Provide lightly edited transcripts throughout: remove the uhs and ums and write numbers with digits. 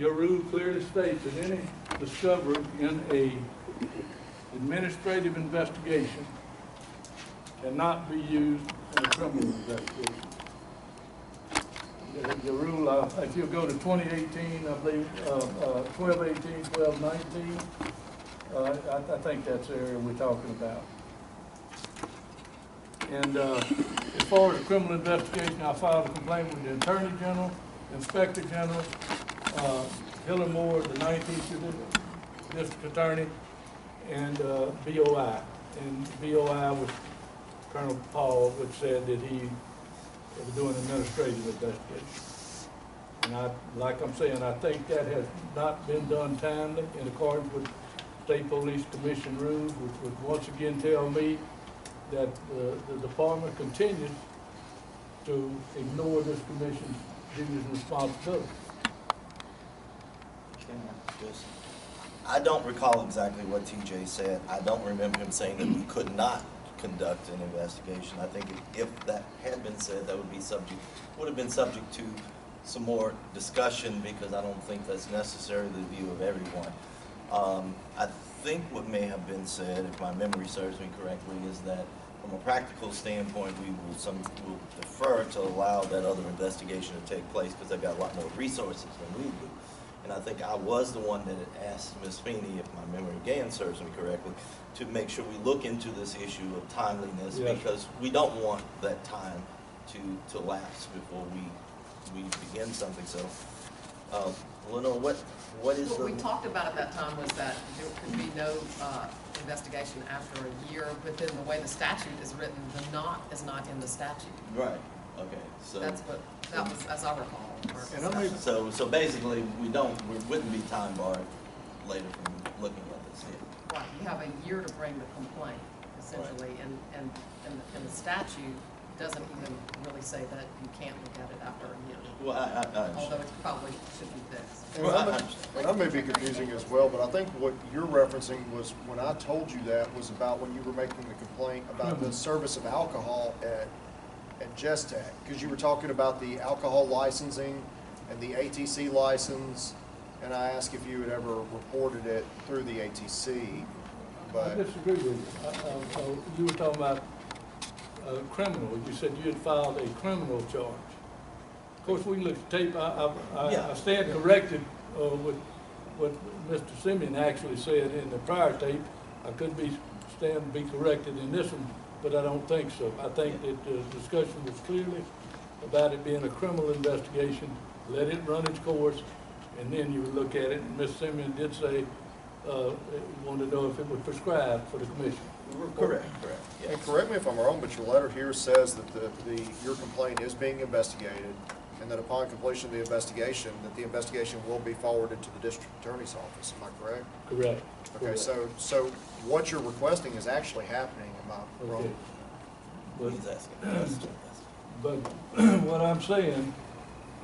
your rule clearly states that any discovery in a administrative investigation cannot be used in a criminal investigation. The rule, if you go to 2018, I believe, 1218, 1219, I think that's the area we're talking about. And as far as the criminal investigation, I filed a complaint with the Attorney General, Inspector General, Hiller Moore, the 19th District Attorney, and BOI. And BOI was Colonel Paul, which said that he was doing administrative investigation. And like I'm saying, I think that has not been done timely in accordance with State Police Commission rules, which would once again tell me that the department continues to ignore this commission's duties and responsibilities. I don't recall exactly what TJ said. I don't remember him saying that we could not conduct an investigation. I think if that had been said, that would have been subject to some more discussion, because I don't think that's necessarily the view of everyone. I think what may have been said, if my memory serves me correctly, is that from a practical standpoint, we will defer to allow that other investigation to take place because they've got a lot more resources than we do. And I think I was the one that had asked Ms. Feeney, if my memory again serves me correctly, to make sure we look into this issue of timeliness, yes, because we don't want that time to lapse before we begin something. So, Lenore, what is what we talked about at that time was that there could be no investigation after a year within the way the statute is written. The not is not in the statute. Right. Okay. So that was, as I recall. So basically, we wouldn't be time barred later from looking at this. Right. You have a year to bring the complaint, essentially, right, and the statute doesn't even really say that you can't look at it after a year. Well, although it probably should be fixed. And I may be confusing as well, but I think what you're referencing was when I told you that was about when you were making the complaint about the service of alcohol at Gestech, because you were talking about the alcohol licensing and the ATC license, and I asked if you had ever reported it through the ATC. But I disagree with you. You were talking about criminal. You said you had filed a criminal charge. Of course, we can look at the tape. I stand corrected with what Mr. Simeon actually said in the prior tape. I could be corrected in this one, but I don't think so. I think that the discussion was clearly about it being a criminal investigation. Let it run its course, and then you would look at it. And Mr. Simeon did say wanted to know if it was prescribed for the commission. Correct. Yes. And correct me if I'm wrong, but your letter here says that your complaint is being investigated, and that upon completion of the investigation, that the investigation will be forwarded to the district attorney's office. Am I correct? Correct. Okay, correct. So what you're requesting is actually happening. Am I wrong? Okay. He's asking. But what I'm saying,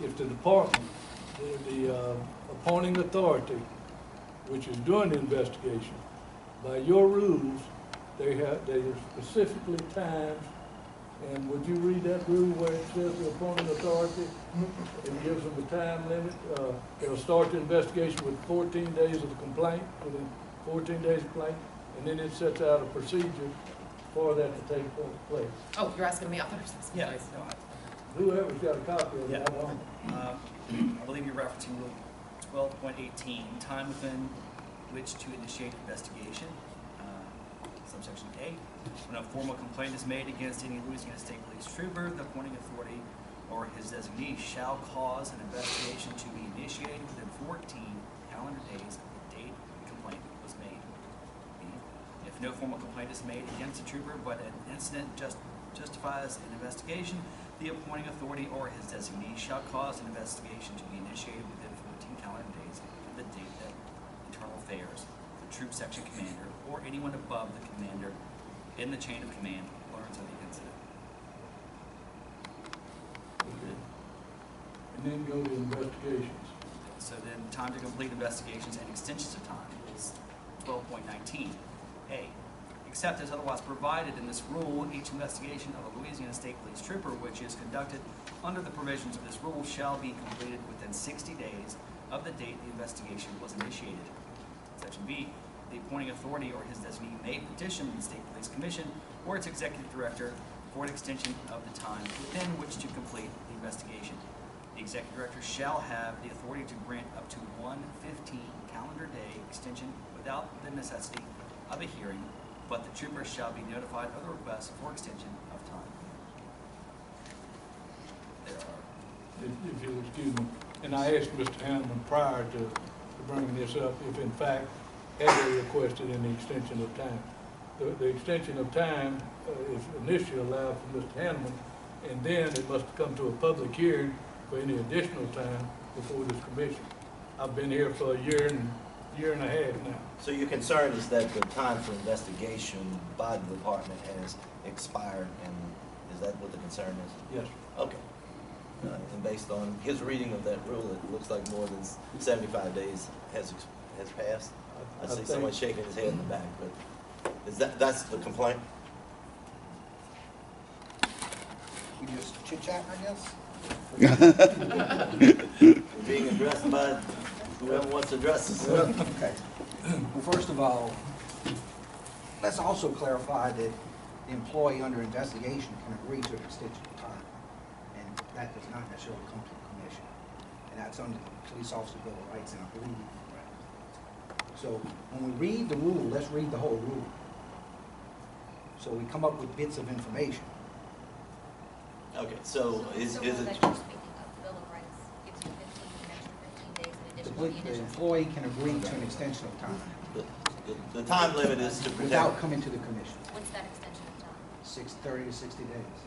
if the department, the appointing authority, which is doing the investigation, by your rules, they are specifically timed. And would you read that rule where it says the appointing authority? It gives them a time limit. They'll start the investigation with 14 days of the complaint, within 14 days of complaint, and then it sets out a procedure for that to take place. Oh, you're asking me? I thought you were asking Yeah. Whoever's got a copy of it, Yeah. I don't. I believe you're referencing Rule 12.18, time within which to initiate investigation. Subsection A, when a formal complaint is made against any Louisiana State Police trooper, the appointing authority or his designee shall cause an investigation to be initiated within 14 calendar days of the date the complaint was made. B, if no formal complaint is made against a trooper, but an incident justifies an investigation, the appointing authority or his designee shall cause an investigation to be initiated within 14 calendar days of the date that Internal Affairs, the troop section commander, or anyone above the commander in the chain of command learns of the incident. Okay. And then go to investigations. So then time to complete investigations and extensions of time is 12.19. A, except as otherwise provided in this rule, each investigation of a Louisiana State Police trooper which is conducted under the provisions of this rule shall be completed within 60 days of the date the investigation was initiated. Section B, the appointing authority or his designee may petition the State Police Commission or its executive director for an extension of the time within which to complete the investigation. The executive director shall have the authority to grant up to 115 calendar day extension without the necessity of a hearing, but the trooper shall be notified of the request for extension of time. There are If you'll excuse me, and I asked Mr. Hanneman prior to bringing this up, if in fact had they requested any extension of time. The extension of time is initially allowed for Mr. Hanneman, and then it must come to a public hearing for any additional time before this commission. I've been here for a year and a half now. So your concern is that the time for investigation by the department has expired, and is that what the concern is? Yes. Okay. And based on his reading of that rule, it looks like more than 75 days has passed. I see someone shaking his head in the back, but is that's the complaint? We just chit-chat, I guess? Being addressed by whoever wants to address us. Okay. Well, first of all, let's also clarify that the employee under investigation can agree to an extension of time, and that does not necessarily come to the commission. And that's under the Police Officer Bill of Rights, and I believe. So when we read the rule, let's read the whole rule. So we come up with bits of information. Okay, so is The it? rule that you're speaking of, the Bill of Rights, gives you an extra 15 days in addition to the The initial. employee can agree to an extension of time The time limit is to without protect. coming to the commission. What's that extension of time? 30 to 60 days,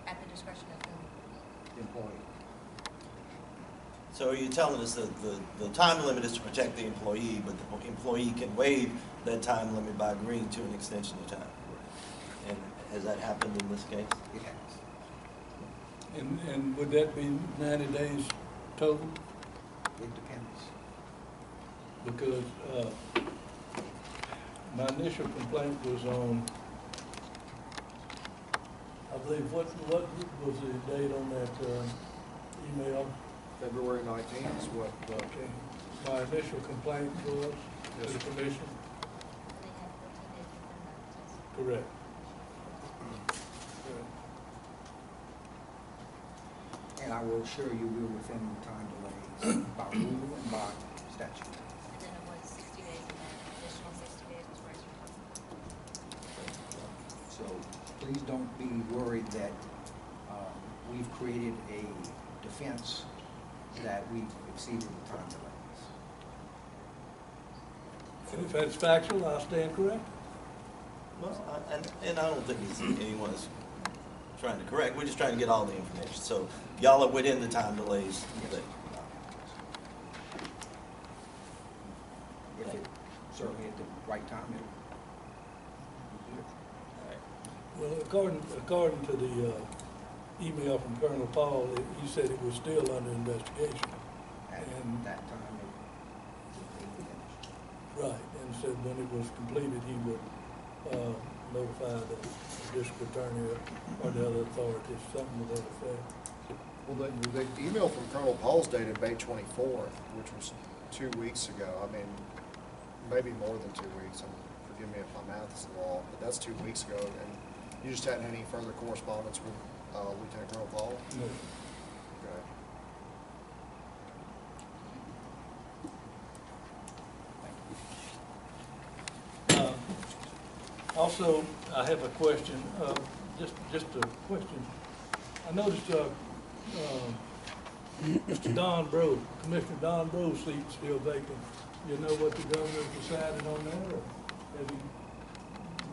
At the discretion of whom? the employee. So are you telling us that the time limit is to protect the employee, but the employee can waive that time limit by agreeing to an extension of time? And has that happened in this case? It has. And would that be 90 days total? It depends. Because my initial complaint was on, I believe, what was the date on that email? February 19th is what, Okay. My initial complaint was to the commission? And they had 14 days within that. Correct. And I will assure you, we're within the time delays by rule and by statute. And then it was 60 days, and then additional 60 days was rights responsibility. So please don't be worried that we've created a defense that we've exceeded the time delays. And if that's factual, I'll stand corrected. Well, and I don't think anyone's trying to correct. We're just trying to get all the information. So y'all are within the time delays. If it, certainly at the right time, it'll be good. Well, according to the email from Colonel Paul, he said it was still under investigation. At And- that time, it will be finished. Right, and said when it was completed, he would notify the district attorney or the other authorities, something to that effect. well, the email from Colonel Paul's dated May 24th, which was 2 weeks ago. I mean, maybe more than 2 weeks. Forgive me if my math is wrong, but that's 2 weeks ago. And you just hadn't had any further correspondence with Lieutenant Colonel Paul? No. Okay. Also, I have a question, just a question. I noticed Mr. Don Bro, Commissioner Don Bro's seat's still vacant. You know what the governor decided on that, or has he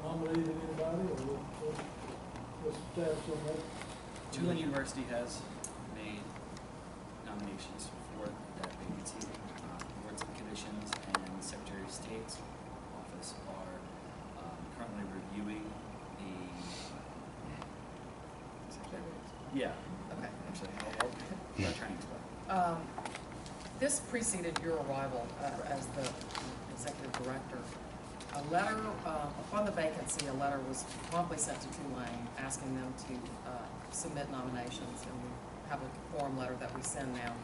nominated anybody, or what's the status on that? Tulane University has made nominations for that vacancy. Boards and commissions and Secretary of State's office are currently reviewing the. Yeah. Okay. Actually, I'll try and explain. This preceded your arrival as the executive director. a letter, upon the vacancy, a letter was promptly sent to Tulane asking them to submit nominations, and we have a form letter that we send now.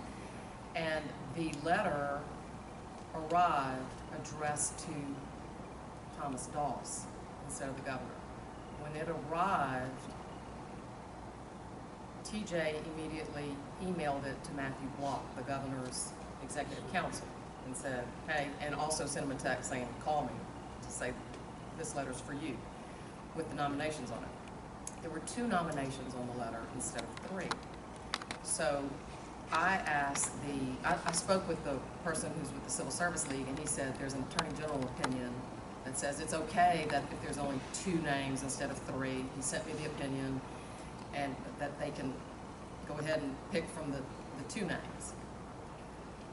And the letter arrived addressed to Thomas Doss instead of the governor. When it arrived, TJ immediately emailed it to Matthew Block, the governor's executive counsel, and said, hey, and also sent him a text saying, call me to say, this letter's for you, with the nominations on it. There were 2 nominations on the letter instead of 3. So I asked I spoke with the person who's with the Civil Service League, and he said there's an Attorney General opinion that says it's okay that if there's only 2 names instead of 3. He sent me the opinion, and that they can go ahead and pick from the 2 names.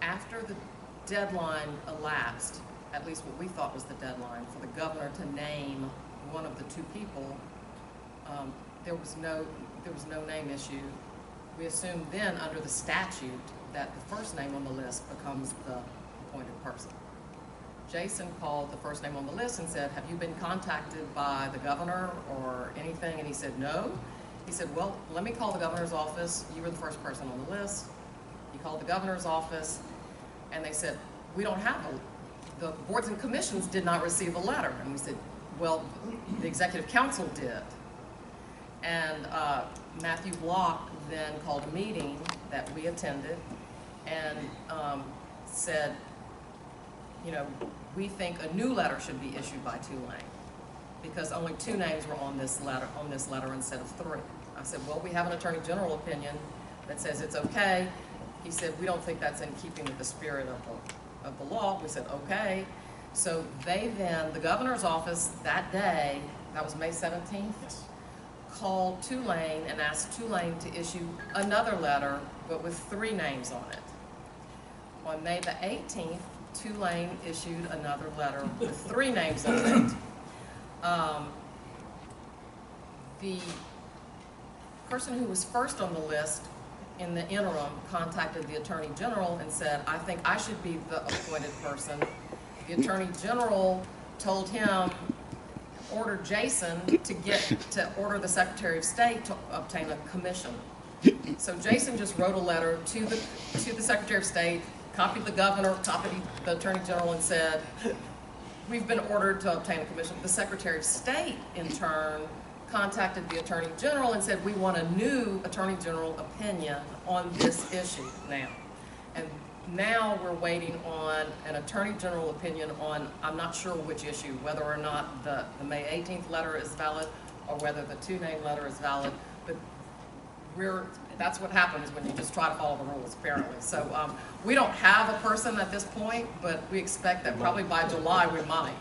After the deadline elapsed, at least what we thought was the deadline, for the governor to name one of the 2 people, there was no name issue. We assumed then, under the statute, that the first name on the list becomes the appointed person. Jason called the first name on the list and said, have you been contacted by the governor or anything? And he said, no. He said, well, let me call the governor's office. You were the first person on the list. He called the governor's office, and they said, we don't have the boards and commissions did not receive a letter. And we said, well, the executive council did. And Matthew Block then called a meeting that we attended and said, you know, we think a new letter should be issued by Tulane, because only 2 names were on this letter instead of 3. I said, well, we have an Attorney General opinion that says it's okay. He said, we don't think that's in keeping with the spirit of the law. We said, okay. So they then, the governor's office that day, that was May 17th, Yes. called Tulane and asked Tulane to issue another letter, but with 3 names on it. On May the 18th, Tulane issued another letter with 3 names on it. The person who was first on the list in the interim contacted the Attorney General and said, I think I should be the appointed person. The Attorney General told him, ordered Jason to order the Secretary of State to obtain a commission. So Jason just wrote a letter to the Secretary of State, copied the governor, copied the Attorney General, and said, we've been ordered to obtain a commission. The Secretary of State, in turn, contacted the Attorney General and said, we want a new Attorney General opinion on this issue now. And now we're waiting on an Attorney General opinion on, I'm not sure which issue, whether or not the May 18th letter is valid or whether the 2-name letter is valid. But that's what happens when you just try to follow the rules, apparently. So we don't have a person at this point, but we expect that probably by July we might.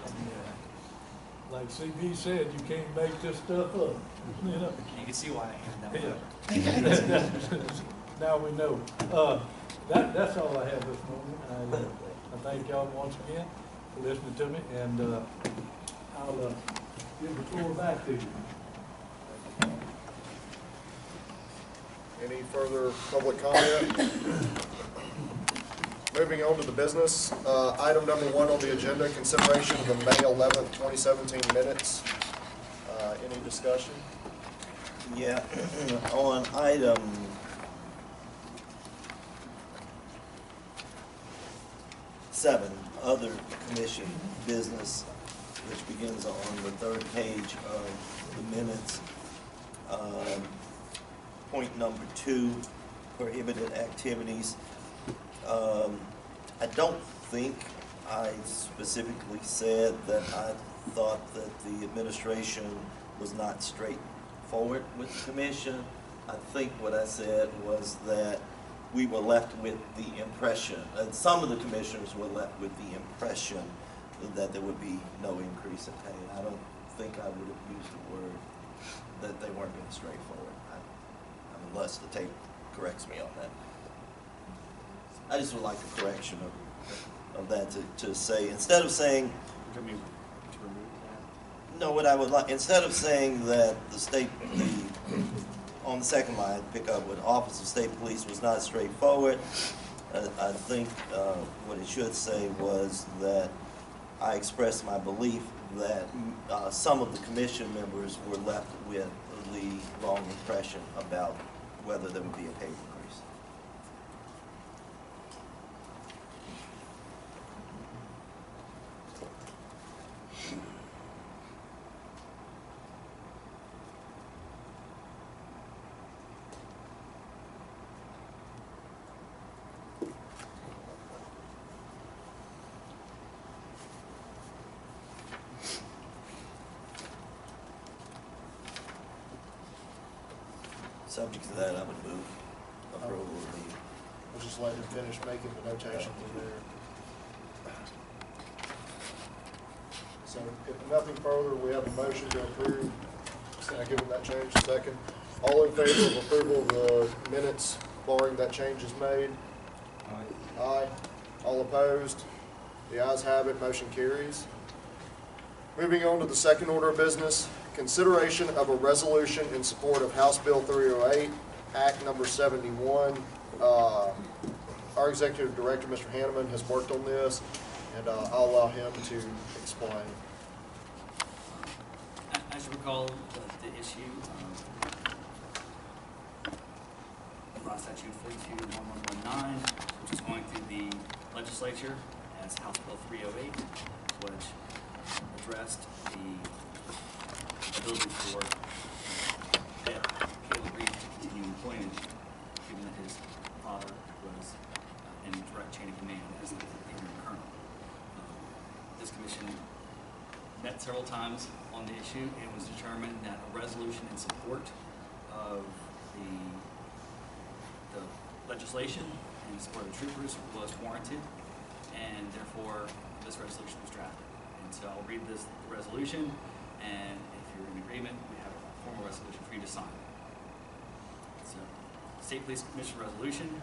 Like CB said, you can't make this stuff up, you know? You can see why I handed that letter. Now we know. That's all I have this morning. I thank y'all once again for listening to me, and I'll give the floor back to you. Any further public comment? Moving on to the business, item number 1 on the agenda, consideration of the May 11th, 2017 minutes. Any discussion? Yeah, on item 7, other commission business, which begins on the 3rd page of the minutes. Point number 2, prohibited activities. I don't think I specifically said that I thought that the administration was not straightforward with the commission. I think what I said was that we were left with the impression, and some of the commissioners were left with the impression that there would be no increase in pay. I don't think I would have used the word that they weren't being straightforward, unless the tape corrects me on that. I just would like a correction of that to say, instead of saying, no, what I would like, instead of saying that on the second line, pick up with Office of State Police was not straightforward, I think what it should say was that I expressed my belief that some of the commission members were left with the wrong impression about whether there would be a pay increase. Subject to that, I would move approval of the. We'll just let him finish making the notations in there. So if nothing further, we have a motion to approve. Given that change, second. All in favor of approval of the minutes barring that change is made? Aye. Aye. All opposed? The ayes have it, motion carries. Moving on to the second order of business, consideration of a resolution in support of House Bill 308, Act number 71. Our Executive Director, Mr. Hanneman, has worked on this, and I'll allow him to explain. As you recall, the issue, law statute 421119, which is going through the legislature as House Bill 308, which addressed the ability for Caleb Reed to continue employment, given that his father was in direct chain of command as the interim colonel. This commission met several times on the issue, and it was determined that a resolution in support of the legislation and in support of the troopers was warranted, and therefore this resolution was drafted. And so I'll read this resolution, and if you're in agreement, we have a formal resolution for you to sign. So, State Police Commission resolution.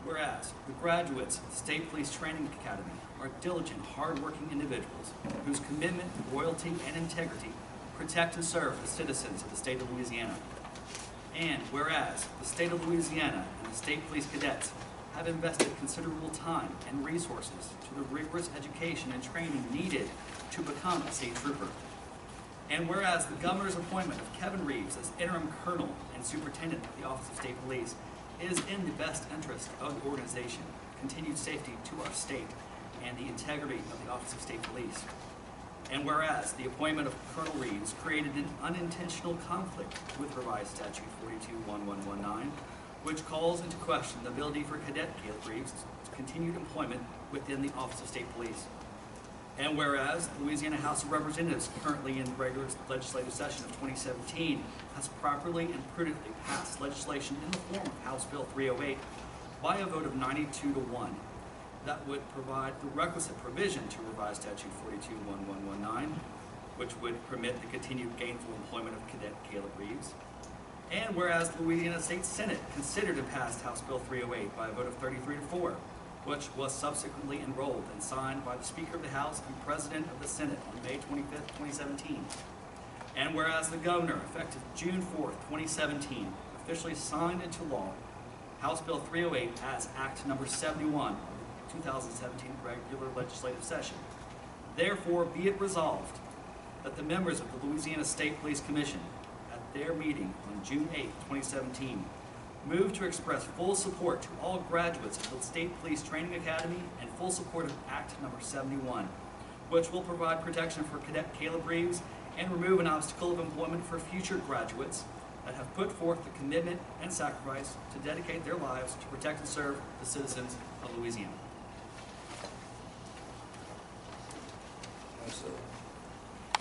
Whereas the graduates of the State Police Training Academy are diligent, hardworking individuals whose commitment, loyalty, and integrity protect and serve the citizens of the state of Louisiana. And whereas the state of Louisiana and the state police cadets have invested considerable time and resources to the rigorous education and training needed to become a state trooper. And whereas the governor's appointment of Kevin Reeves as interim colonel and superintendent of the Office of State Police is in the best interest of the organization, continued safety to our state, and the integrity of the Office of State Police. And whereas the appointment of Colonel Reeves created an unintentional conflict with revised statute 421119, which calls into question the ability for Cadet Caleb Reeves to continued employment within the Office of State Police. And whereas the Louisiana House of Representatives, currently in the regular legislative session of 2017, has properly and prudently passed legislation in the form of House Bill 308 by a vote of 92-1, that would provide the requisite provision to revise statute 421119, which would permit the continued gainful employment of Cadet Caleb Reeves. And whereas the Louisiana State Senate considered and passed House Bill 308 by a vote of 33-4, which was subsequently enrolled and signed by the Speaker of the House and President of the Senate on May 25, 2017. And whereas the Governor, effective June 4, 2017, officially signed into law House Bill 308 as Act number 71 of the 2017 regular legislative session. Therefore, be it resolved that the members of the Louisiana State Police Commission, at their meeting on June 8, 2017, move to express full support to all graduates of the State Police Training Academy and full support of Act number 71, which will provide protection for Cadet Caleb Reeves and remove an obstacle of employment for future graduates that have put forth the commitment and sacrifice to dedicate their lives to protect and serve the citizens of Louisiana.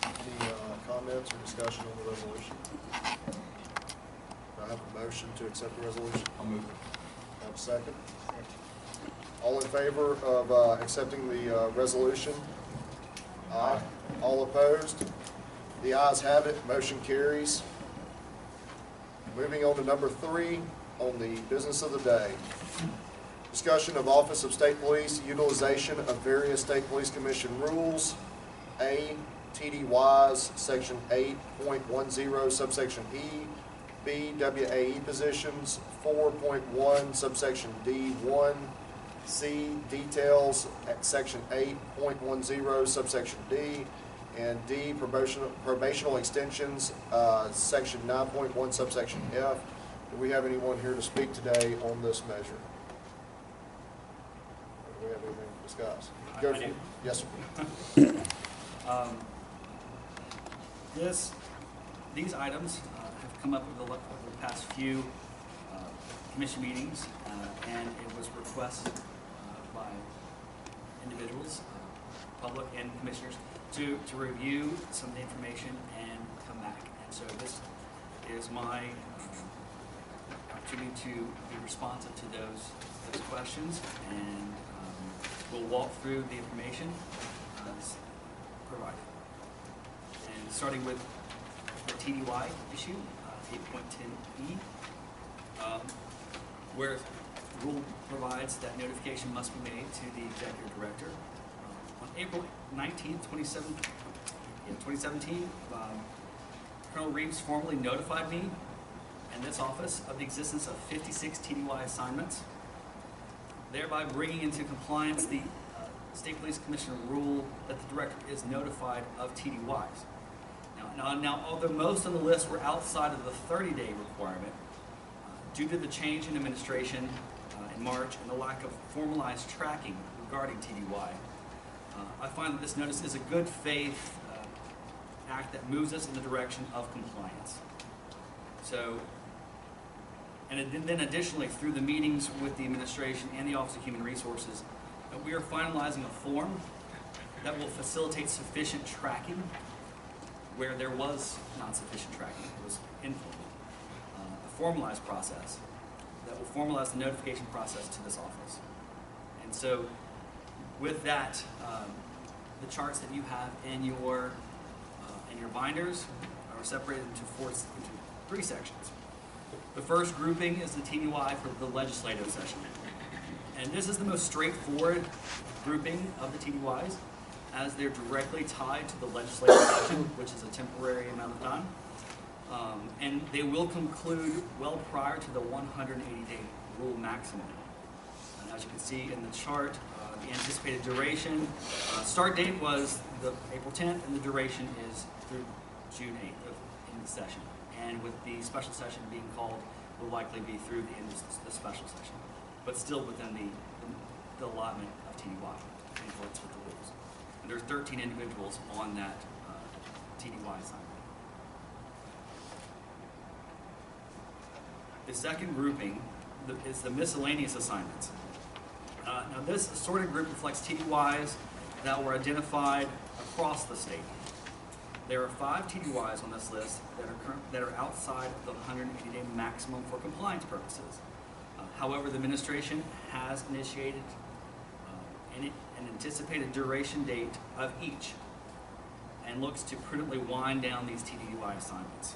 Any comments or discussion on the resolution? Do I have a motion to accept the resolution? I'll move. Have a second? All in favor of accepting the resolution? Aye. All opposed? The ayes have it, motion carries. Moving on to number 3 on the business of the day. Discussion of Office of State Police utilization of various State Police Commission rules. A, TDYs, section 8.10, subsection E. B, WAE positions, 4.1, subsection D1. C, details at section 8.10, subsection D. And D, probational extensions, section 9.1 subsection F. Do we have anyone here to speak today on this measure? Do we have anything to discuss? Go I for do. it. Yes, sir. These items have come up over the past few commission meetings, and it was requested by individuals, public and commissioners, to review some of the information and come back. And so this is my opportunity to be responsive to those questions, and we'll walk through the information provided. And starting with the TDY issue, 8.10E, where the rule provides that notification must be made to the executive director. On April 19th, 2017, Colonel Reeves formally notified me and this office of the existence of 56 TDY assignments, thereby bringing into compliance the State Police Commissioner rule that the director is notified of TDYs. Now, although most on the list were outside of the 30-day requirement, due to the change in administration in March and the lack of formalized tracking regarding TDY, I find that this notice is a good faith act that moves us in the direction of compliance. So, and then additionally, through the meetings with the administration and the Office of Human Resources, we are finalizing a form that will facilitate sufficient tracking where there was not sufficient tracking. It was informal. A formalized process that will formalize the notification process to this office. And so with that, the charts that you have in your binders are separated into three sections. The first grouping is the TDY for the legislative session. And this is the most straightforward grouping of the TDYs, as they're directly tied to the legislative session, which is a temporary amount of time. And they will conclude well prior to the 180-day rule maximum. And as you can see in the chart, the anticipated duration, start date was the April 10th, and the duration is through June 8th in the session. And with the special session being called, will likely be through the end of the special session, but still within the allotment of TDY in accordance with the rules. And there's 13 individuals on that TDY assignment. The second grouping is the miscellaneous assignments. Now this assorted group reflects TDYs that were identified across the state. There are 5 TDYs on this list that are outside of the 180-day maximum for compliance purposes. However, the administration has initiated an anticipated duration date of each and looks to prudently wind down these TDY assignments.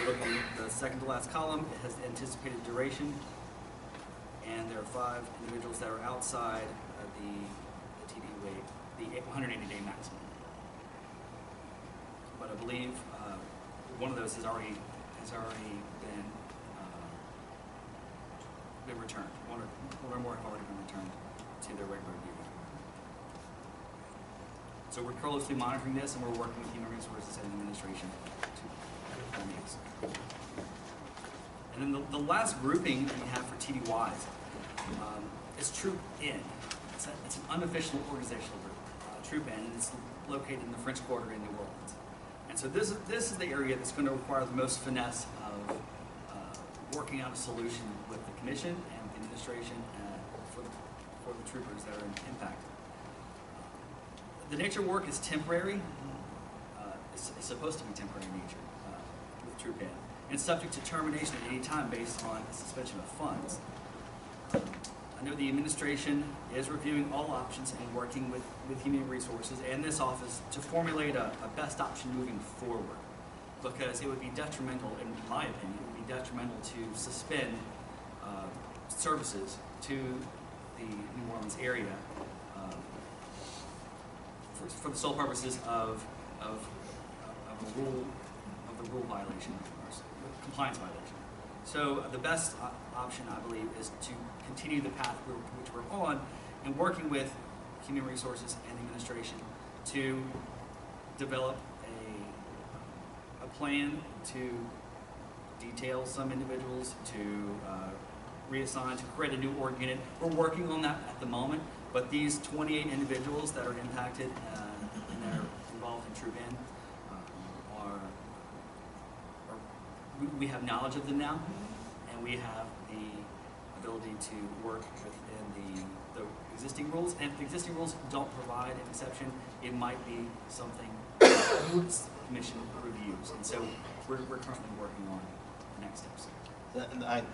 Look on the second to last column, it has anticipated duration, and there are 5 individuals that are outside of the TDY, the 180-day maximum. But I believe one of those has already been returned. One or more have already been returned to their regular duty. So we're closely monitoring this, and we're working with Human Resources and administration to these. And then the last grouping that we have for TDYs is Troop N. It's an unofficial organizational group, Troop N, and it's located in the French Quarter in New Orleans. And so this is the area that's going to require the most finesse of working out a solution with the commission and the administration for the troopers that are impacted. The nature work is temporary. It's supposed to be temporary in nature with Troop N, and subject to termination at any time based on suspension of funds. I know the administration is reviewing all options and working with Human Resources and this office to formulate a best option moving forward, because it would be detrimental, in my opinion, it would be detrimental to suspend services to the New Orleans area for the sole purposes of the rule violation or compliance violation. So the best option, I believe, is to continue the path which we're on, and working with Human Resources and the administration to develop a plan to detail some individuals, to reassign, to create a new org unit. We're working on that at the moment, but these 28 individuals that are impacted and that are involved in Troop N we have knowledge of them now, and we have the ability to work within the existing rules. And if the existing rules don't provide an exception, it might be something the commission reviews. And so we're currently working on the next steps.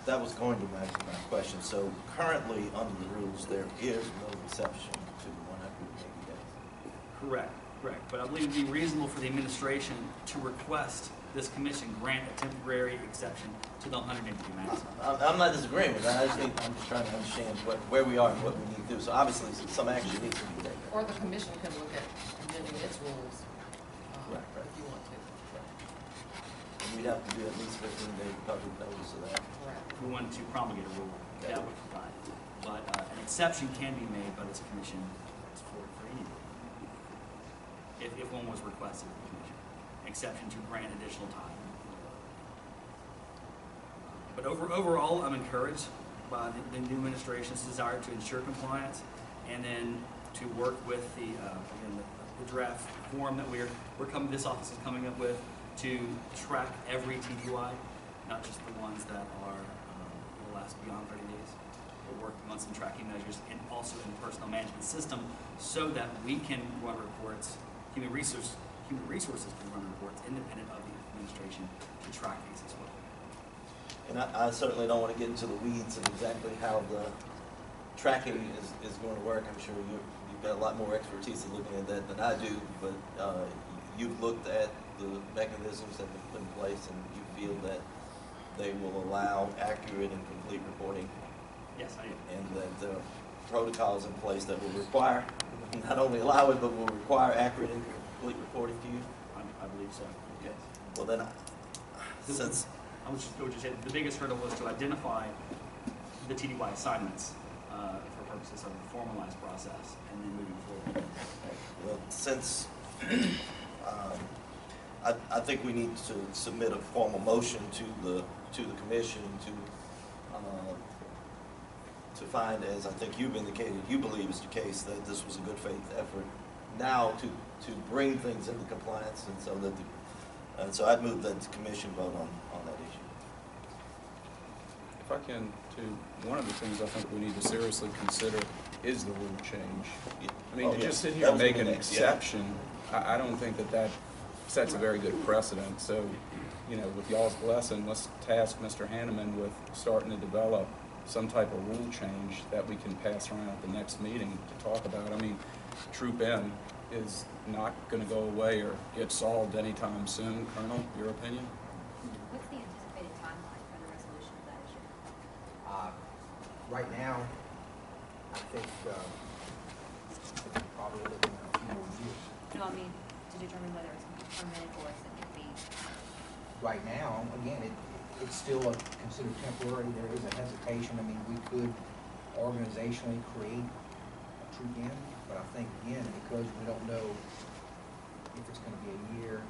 That was going to my question. So currently, under the rules, there is no exception to 180 days. Correct. But I believe it would be reasonable for the administration to request this commission grant a temporary exception to the 180 maximum. I'm not disagreeing with that. I'm just trying to understand where we are and what we need to do. So obviously, some action needs to be taken. Or the commission can look at amending its rules, Right. if you want to. And we'd have to do at least 15-day public notice of that. Correct. If we wanted to promulgate a rule, that would provide. But an exception can be made by this commission for any, if one was requested of the commission. An exception to grant additional time. But overall, I'm encouraged by the new administration's desire to ensure compliance, and then to work with the again, the draft form that this office is coming up with to track every TDY, not just the ones that are will last beyond 30 days. We're working on some tracking measures and also in the personnel management system so that we can run reports, human resources can run reports independent of the administration to track these as well. And I certainly don't want to get into the weeds of exactly how the tracking is going to work. I'm sure you've got a lot more expertise in looking at that than I do, but you've looked at the mechanisms that have been put in place, and you feel that they will allow accurate and complete reporting. Yes, I do. And that there are protocols in place that will require, not only allow it, but will require accurate and complete reporting to you? I believe so. Yes. Well then, since... I was just say the biggest hurdle was to identify the TDY assignments for purposes of the formalized process and then moving forward. Well, since I think we need to submit a formal motion to the commission to find, as I think you've indicated, you believe is the case, that this was a good faith effort now to bring things into compliance, and so that so I'd move that the commission vote on that issue. If I can, too, one of the things I think we need to seriously consider is the rule change. I mean, to just sit here and make an exception, I don't think that sets a very good precedent. So, you know, with y'all's blessing, let's task Mr. Hanneman with starting to develop some type of rule change that we can pass around at the next meeting to talk about. I mean, Troop N is not going to go away or get solved anytime soon. Colonel, your opinion? What's the anticipated timeline for the resolution of that issue? Right now, I think probably looking at a few more years. No, I mean, to determine whether it's permanent or if it could be. Right now, again, it's still considered temporary. There is a hesitation. I mean, we could organizationally create a troop in, but I think, again, because we don't know if it's going to be a year,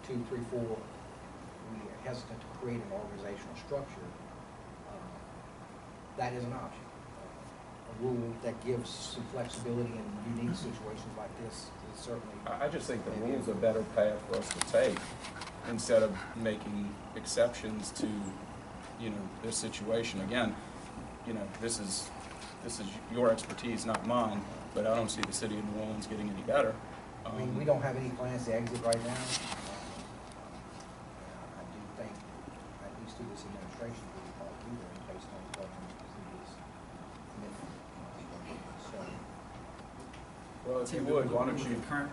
2, 3, 4, we are hesitant to create an organizational structure. That is an option. A rule that gives some flexibility in unique situations like this is certainly. I just think the rule's a better path for us to take instead of making exceptions to, you know, this situation. Again, you know, this is your expertise, not mine, but I don't see the city of New Orleans getting any better. I mean, we don't have any plans to exit right now. I do think, at least through this administration, we will probably do that based on the governor's previous commitment. So, Well, if you would, why don't you? Current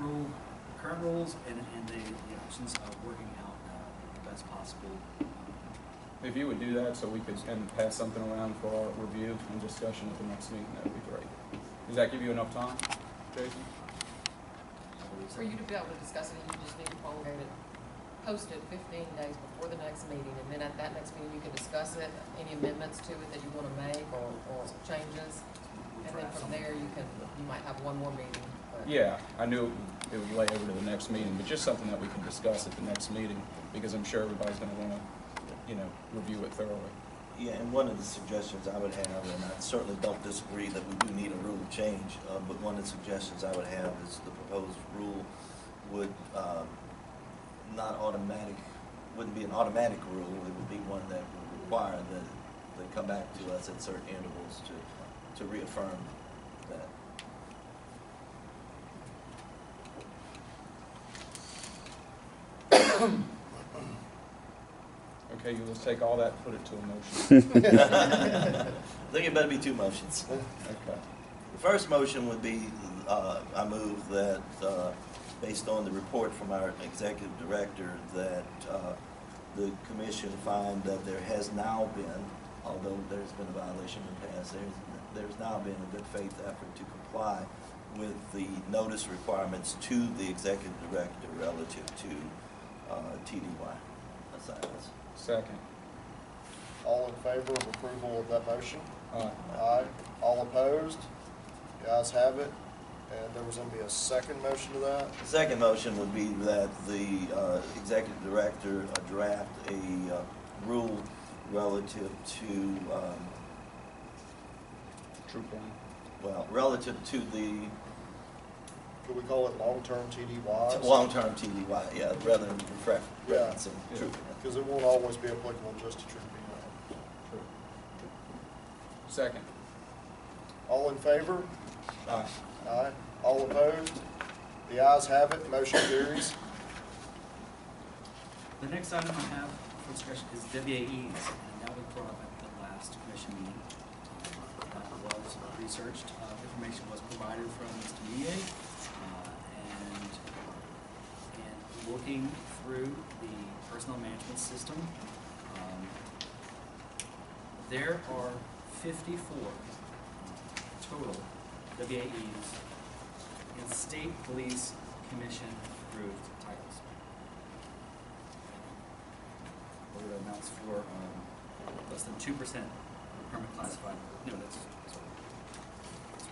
rules and the options of working out the best possible. If you would do that so we could pass something around for our review and discussion at the next meeting, that would be great. Does that give you enough time, Jason? For you to be able to discuss it, you just need to promulgate it, post it 15 days before the next meeting, and then at that next meeting, you can discuss it, any amendments to it that you want to make or changes. And then from there, you might have one more meeting, but Yeah, I knew it would lay over to the next meeting, but just something that we can discuss at the next meeting, because I'm sure everybody's gonna wanna, review it thoroughly. Yeah, and one of the suggestions I would have, and I certainly don't disagree that we do need a rule change, but one of the suggestions I would have is the proposed rule would wouldn't be an automatic rule, it would be one that would require that they come back to us at certain intervals to reaffirm that. Okay, let's take all that and put it to a motion. I think it better be two motions. Okay. The first motion would be, I move that, based on the report from our executive director, that the commission find that there has now been, although there's been a violation in the past, there's now been a good faith effort to comply with the notice requirements to the executive director relative to TDY assignments. Second. All in favor of approval of that motion? Aye. Aye. All opposed? The ayes have it. And there was going to be a second motion to that? The second motion would be that the executive director draft a rule relative to, Troop one. relative to the Could we call it long-term TDYs? long-term TDY, yeah, rather than referencing Yeah. troop. Because it won't always be applicable just to Troop B. True. Second. All in favor? Aye. Aye. All opposed? The ayes have it, motion carries. The next item I have for discussion is WAEs, and that was brought up at the last commission meeting. That was researched, information was provided from Mr. Millet, and looking through the personnel management system, there are 54 total WAEs in state police commission approved titles. What it amounts for less than 2% permanent classified. No, that's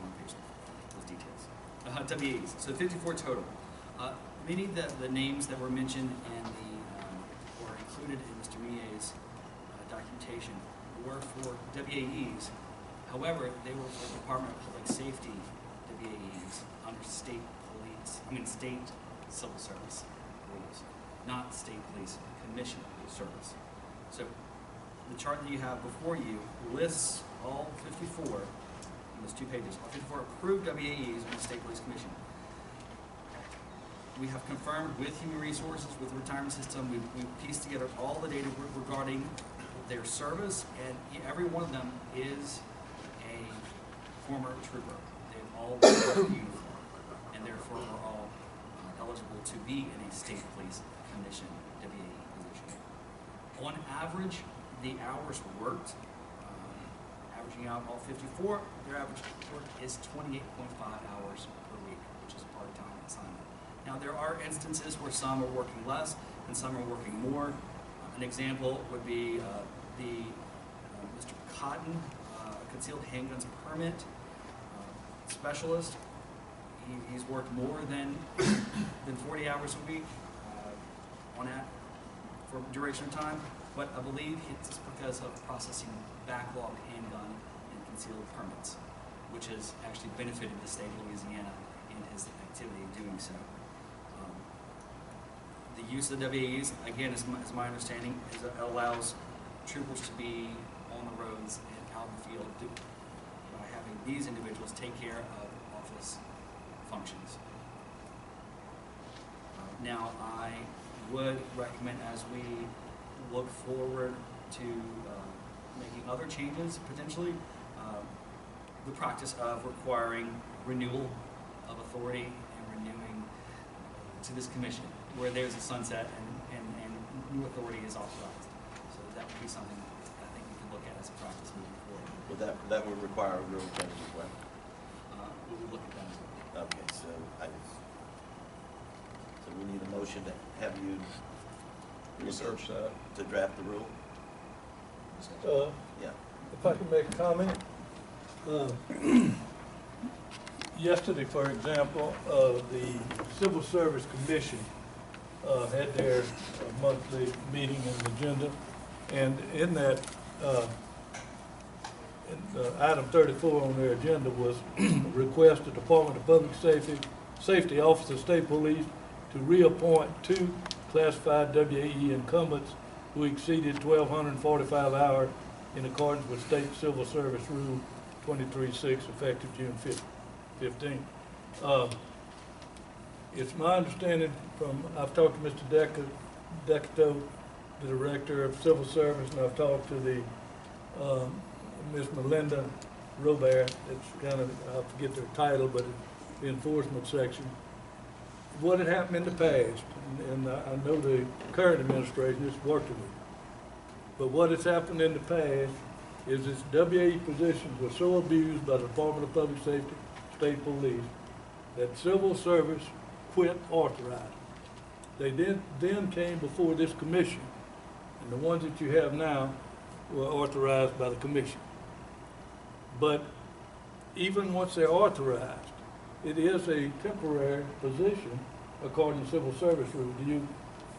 one page. Those details. WAEs. So 54 total. Many of the names that were mentioned and or included in Mr. Millet's documentation were for WAEs. However, they were for Department of Public Safety WAEs under state civil service rules, not state police commission service. So the chart that you have before you lists all 54, in those 2 pages, all 54 approved WAEs with the state police commission. We have confirmed with Human Resources, with the retirement system, we've pieced together all the data regarding their service, and every one of them is a former trooper. They've all worn uniform, and therefore are all eligible to be in a state police commission WAE position. On average, the hours worked, averaging out all 54, their average work is 28.5 hours per week, which is a part-time assignment. Now, there are instances where some are working less and some are working more. An example would be Mr. Cotton, concealed handguns permit specialist. He's worked more than 40 hours a week on that for a duration of time, but I believe it's because of processing backlogged handgun and concealed permits, which has actually benefited the state of Louisiana in his activity of doing so. The use of the WAEs, again, is my understanding, is it allows troopers to be on the roads and out in the field by having these individuals take care of office functions. Now, I would recommend, as we look forward to making other changes, potentially, the practice of requiring renewal of authority and renewing to this commission, where there's a sunset and new authority is authorized. So that would be something I think we could look at as a practice moving forward. Would that would require a rule change as well? We would look at that as well. Okay, so we need a motion to have you Research that. to draft the rule? Uh, Yeah. If I can make a comment, yesterday, for example, the Civil Service Commission had their monthly meeting and agenda, and in that, item 34 on their agenda was request the Department of Public Safety Office of State Police to reappoint 2 classified WAE incumbents who exceeded 1,245 hours in accordance with State Civil Service Rule 23-6, effective June 15. It's my understanding from, I've talked to Mr. Decato, the Director of Civil Service, and I've talked to the Ms. Melinda Robert, it's kind of, I forget their title, but it's the enforcement section. What had happened in the past, and I know the current administration is working with it, but what has happened in the past is this WAE positions were so abused by the Department of Public Safety, State Police, that Civil Service quit authorizing. They then came before this commission, and the ones that you have now were authorized by the commission. But even once they're authorized, it is a temporary position according to Civil Service Rule.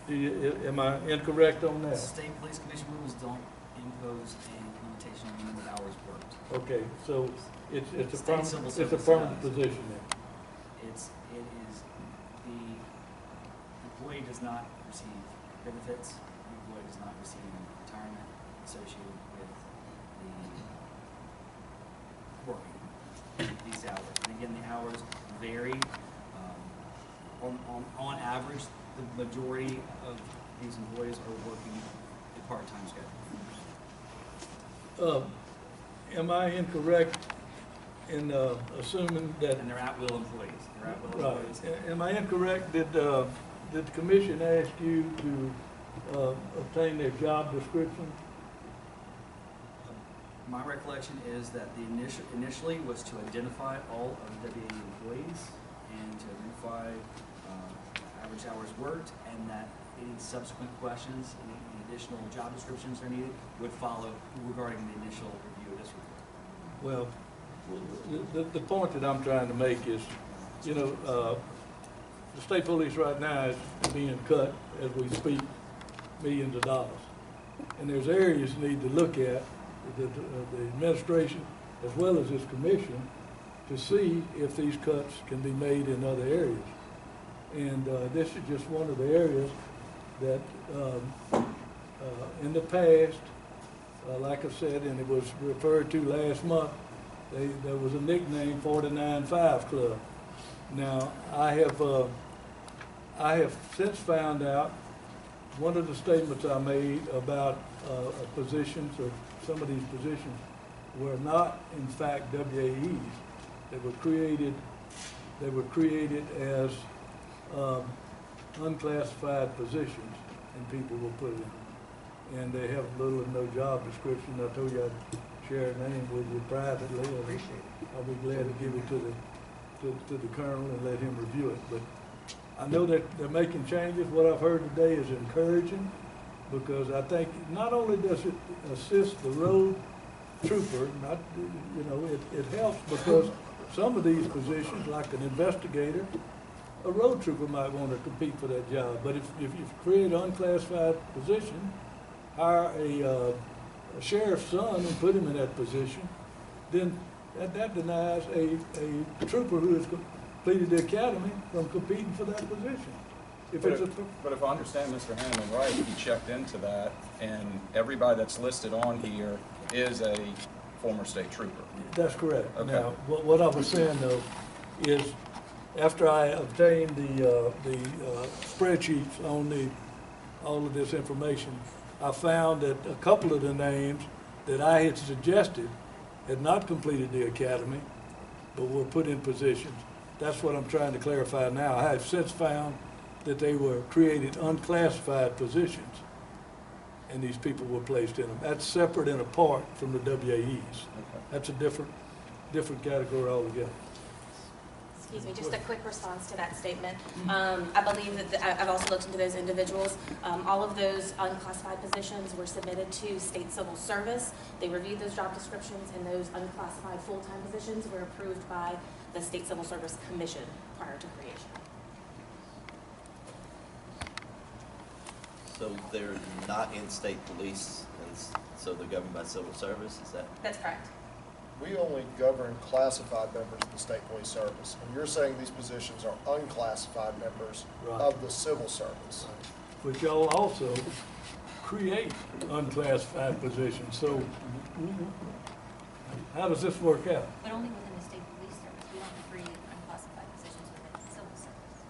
Am I incorrect on that? State Police Commission rules don't impose a limitation on the number of hours worked. Okay, so it's a State Civil permanent, it's a Service permanent does. position then. It is, the employee does not receive benefits, the employee does not receive retirement associated with the working these hours. And again, the hours vary. On average, the majority of these employees are working a part-time schedule. Am I incorrect in assuming that? And they're at-will employees. They're at-will Right. employees. Am I incorrect, did the commission ask you to obtain their job description? My recollection is that the initially was to identify all of the WAE employees and to identify average hours worked, and that any subsequent questions, any additional job descriptions are needed, would follow regarding the initial review of this report. Well, the point that I'm trying to make is, you know, the state police right now is being cut, as we speak, millions of dollars. And there's areas you need to look at, the administration, as well as this commission, to see if these cuts can be made in other areas. And this is just one of the areas that in the past, like I said, and it was referred to last month, there was a nickname 49-5 Club. Now, I have since found out one of the statements I made about positions, or some of these positions, were not in fact WAEs. They were created as unclassified positions, and people will put in. And they have little or no job description. I told you I'd share a name with you privately. Appreciate it. I'll be glad to give it to the colonel and let him review it. But I know that they're making changes. What I've heard today is encouraging, because I think not only does it assist the road trooper, not, you know, it helps because some of these positions, like an investigator, a road trooper might want to compete for that job. But if you create an unclassified position, hire a sheriff's son and put him in that position, then that denies a trooper who has completed the academy from competing for that position. But if I understand Mr. Hanneman right, he checked into that, and everybody that's listed on here is a former state trooper. That's correct. Okay. Now, what I was saying though is, after I obtained the spreadsheets on all of this information, I found that a couple of the names that I had suggested had not completed the academy, but were put in positions. That's what I'm trying to clarify now. I have since found that they were created unclassified positions, and these people were placed in them. That's separate and apart from the WAEs. Okay. That's a different category altogether. Excuse me, just a quick response to that statement. I believe that I've also looked into those individuals. All of those unclassified positions were submitted to state civil service. They reviewed those job descriptions, and those unclassified full-time positions were approved by the State Civil Service Commission prior to creation. So they're not in state police, and so they're governed by civil service, is that? That's correct. We only govern classified members of the state police service, and you're saying these positions are unclassified members Right. of the civil service. But y'all also create unclassified positions, so how does this work out? But only within the state police service. We don't create unclassified positions within the civil service.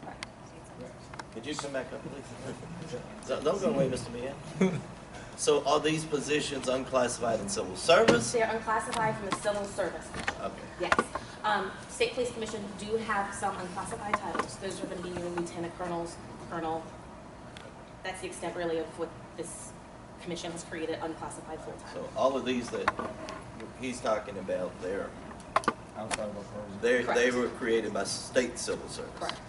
Right. State civil service. Could you come back up, please? Don't go away, Mr. Meehan. So are these positions unclassified in civil service? They are unclassified from the Civil Service Commission. Okay. Yes. State Police Commission do have some unclassified titles. Those are going to be your lieutenant colonels, colonel. That's the extent really of what this commission has created unclassified full-time. So all of these that he's talking about, they Correct. were created by state civil service? Correct.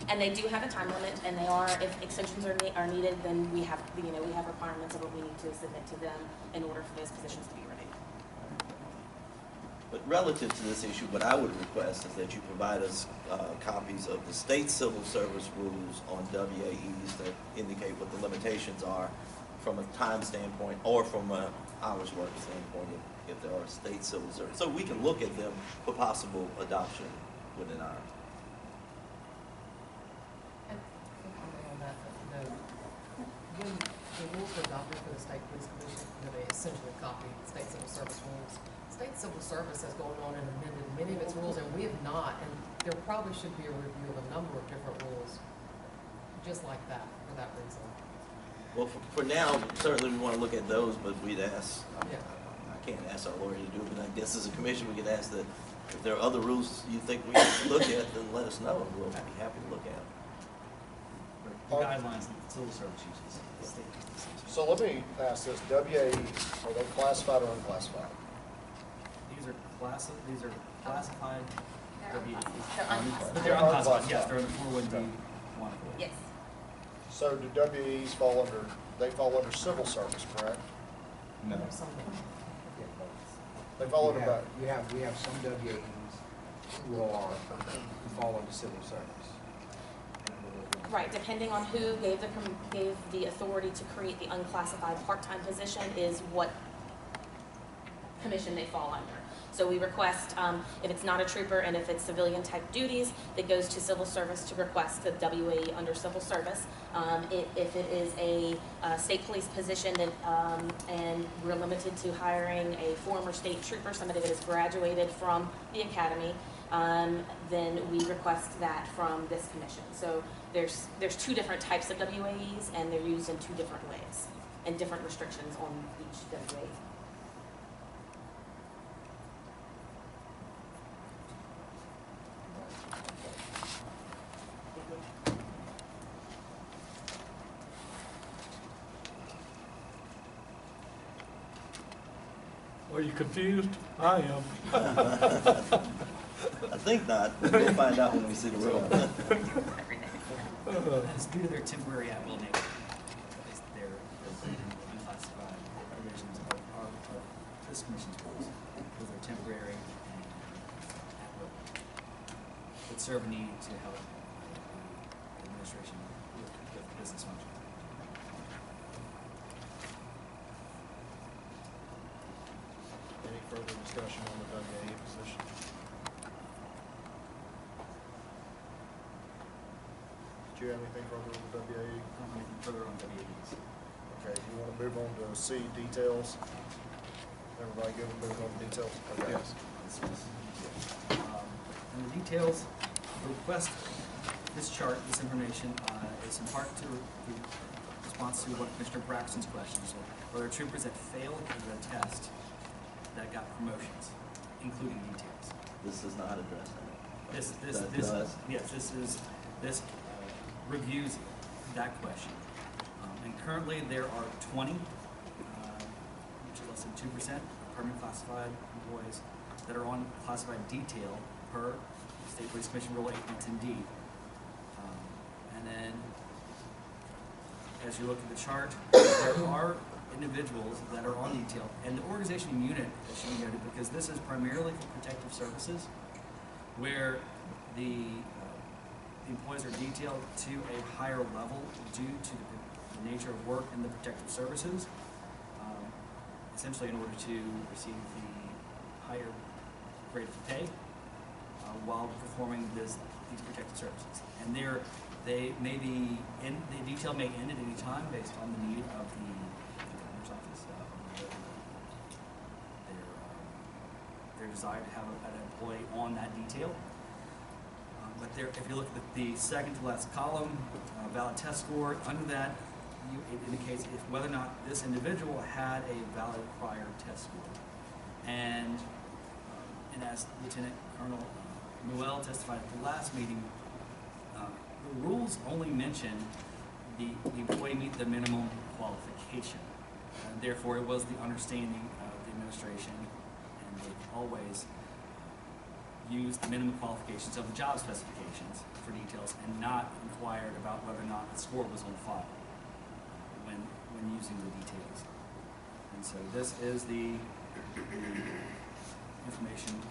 And they do have a time limit, and they are, if extensions are needed, then we have requirements of what we need to submit to them in order for those positions to be renewed. But relative to this issue, what I would request is that you provide us copies of the state civil service rules on WAEs that indicate what the limitations are from a time standpoint or from an hours work standpoint if there are state civil service. So we can look at them for possible adoption within our. And on that, when the rules were adopted for the state police commission, they essentially copied state civil service rules. State civil service has gone on and amended many of its rules, and we have not, and there probably should be a review of a number of different rules, just like that, for that reason. Well, for now, certainly we want to look at those, but we'd ask, Yeah. I can't ask our lawyer to do it, but I guess as a commission, we could ask that if there are other rules you think we should look at, then let us know, and we'll be happy to look at them. The guidelines that the civil service uses, the state uses. So let me ask this, WAEs, are they classified or unclassified? These are classified They're WAEs. unclassified. But they're unclassified, yes, they're in the 401D one. Yes. So do WAEs fall under civil service, correct? No. There's some that- They fall under both. We have some WAEs who fall under civil service. Right, depending on who gave the authority to create the unclassified part-time position is what commission they fall under. So we request, if it's not a trooper and if it's civilian type duties, it goes to civil service to request the WAE under civil service. If it is a state police position that, and we're limited to hiring a former state trooper, somebody that has graduated from the academy, then we request that from this commission. So there's two different types of WAEs, and they're used in two different ways, and different restrictions on each WAE. Are you confused? I am. I think not, but we'll find out when we see the rule. It's due to their temporary at-will nature. They're unclassified provisions of this commission's rules, because they're temporary and at-will, that serve a need to help the administration with business functions. Any further discussion on the WAE position? Did you have anything further on the WAE? I don't have anything further on WAEs. Okay, you want to move on to C, details? Everybody good with moving on to details? Okay. Yes. And the details, the request, this chart, this information, is in part to response to what Commissioner Braxton's questions are. Whether troopers that failed the test that got promotions, including details. This does not address that. This reviews that question. And currently there are 20, which is less than 2% of permanent classified employees that are on classified detail per State Police Commission Rule 8.10D. And then, as you look at the chart, there are individuals that are on detail, and the organization unit, as should be noted, because this is primarily for protective services, where the employees are detailed to a higher level due to the nature of work in the protective services, essentially in order to receive the higher rate of pay while performing these protective services. And they may be, the detail may end at any time based on the need of the governor's office, their desire to have an employee on that detail. But there, if you look at the second to last column, valid test score, under that it indicates if whether or not this individual had a valid prior test score. And as Lieutenant Colonel Noel testified at the last meeting, the rules only mention the employee meet the minimum qualification. And therefore, it was the understanding of the administration, and they've always used the minimum qualifications of the job specifications for details and not inquired about whether or not the score was on file when using the details. And so this is the information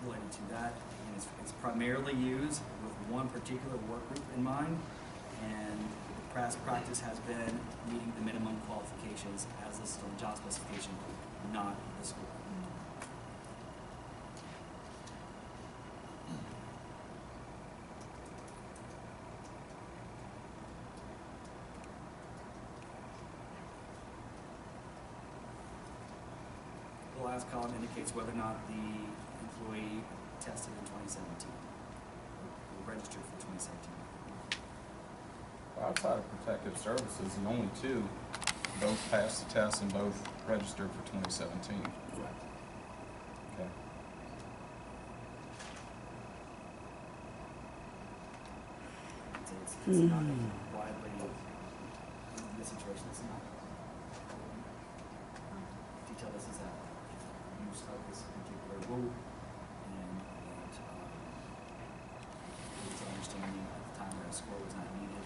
related to that. And it's primarily used with one particular work group in mind, and past practice has been meeting the minimum qualifications as listed on the job specification, not the score. The last column indicates whether or not the employee tested in 2017, or registered for 2017. Outside of protective services, the only two both passed the test and both registered for 2017. Correct. Okay. It's not widely, in this situation, it's not detailed this is that use of this particular rule, and that it's understanding at the time that a score was not needed.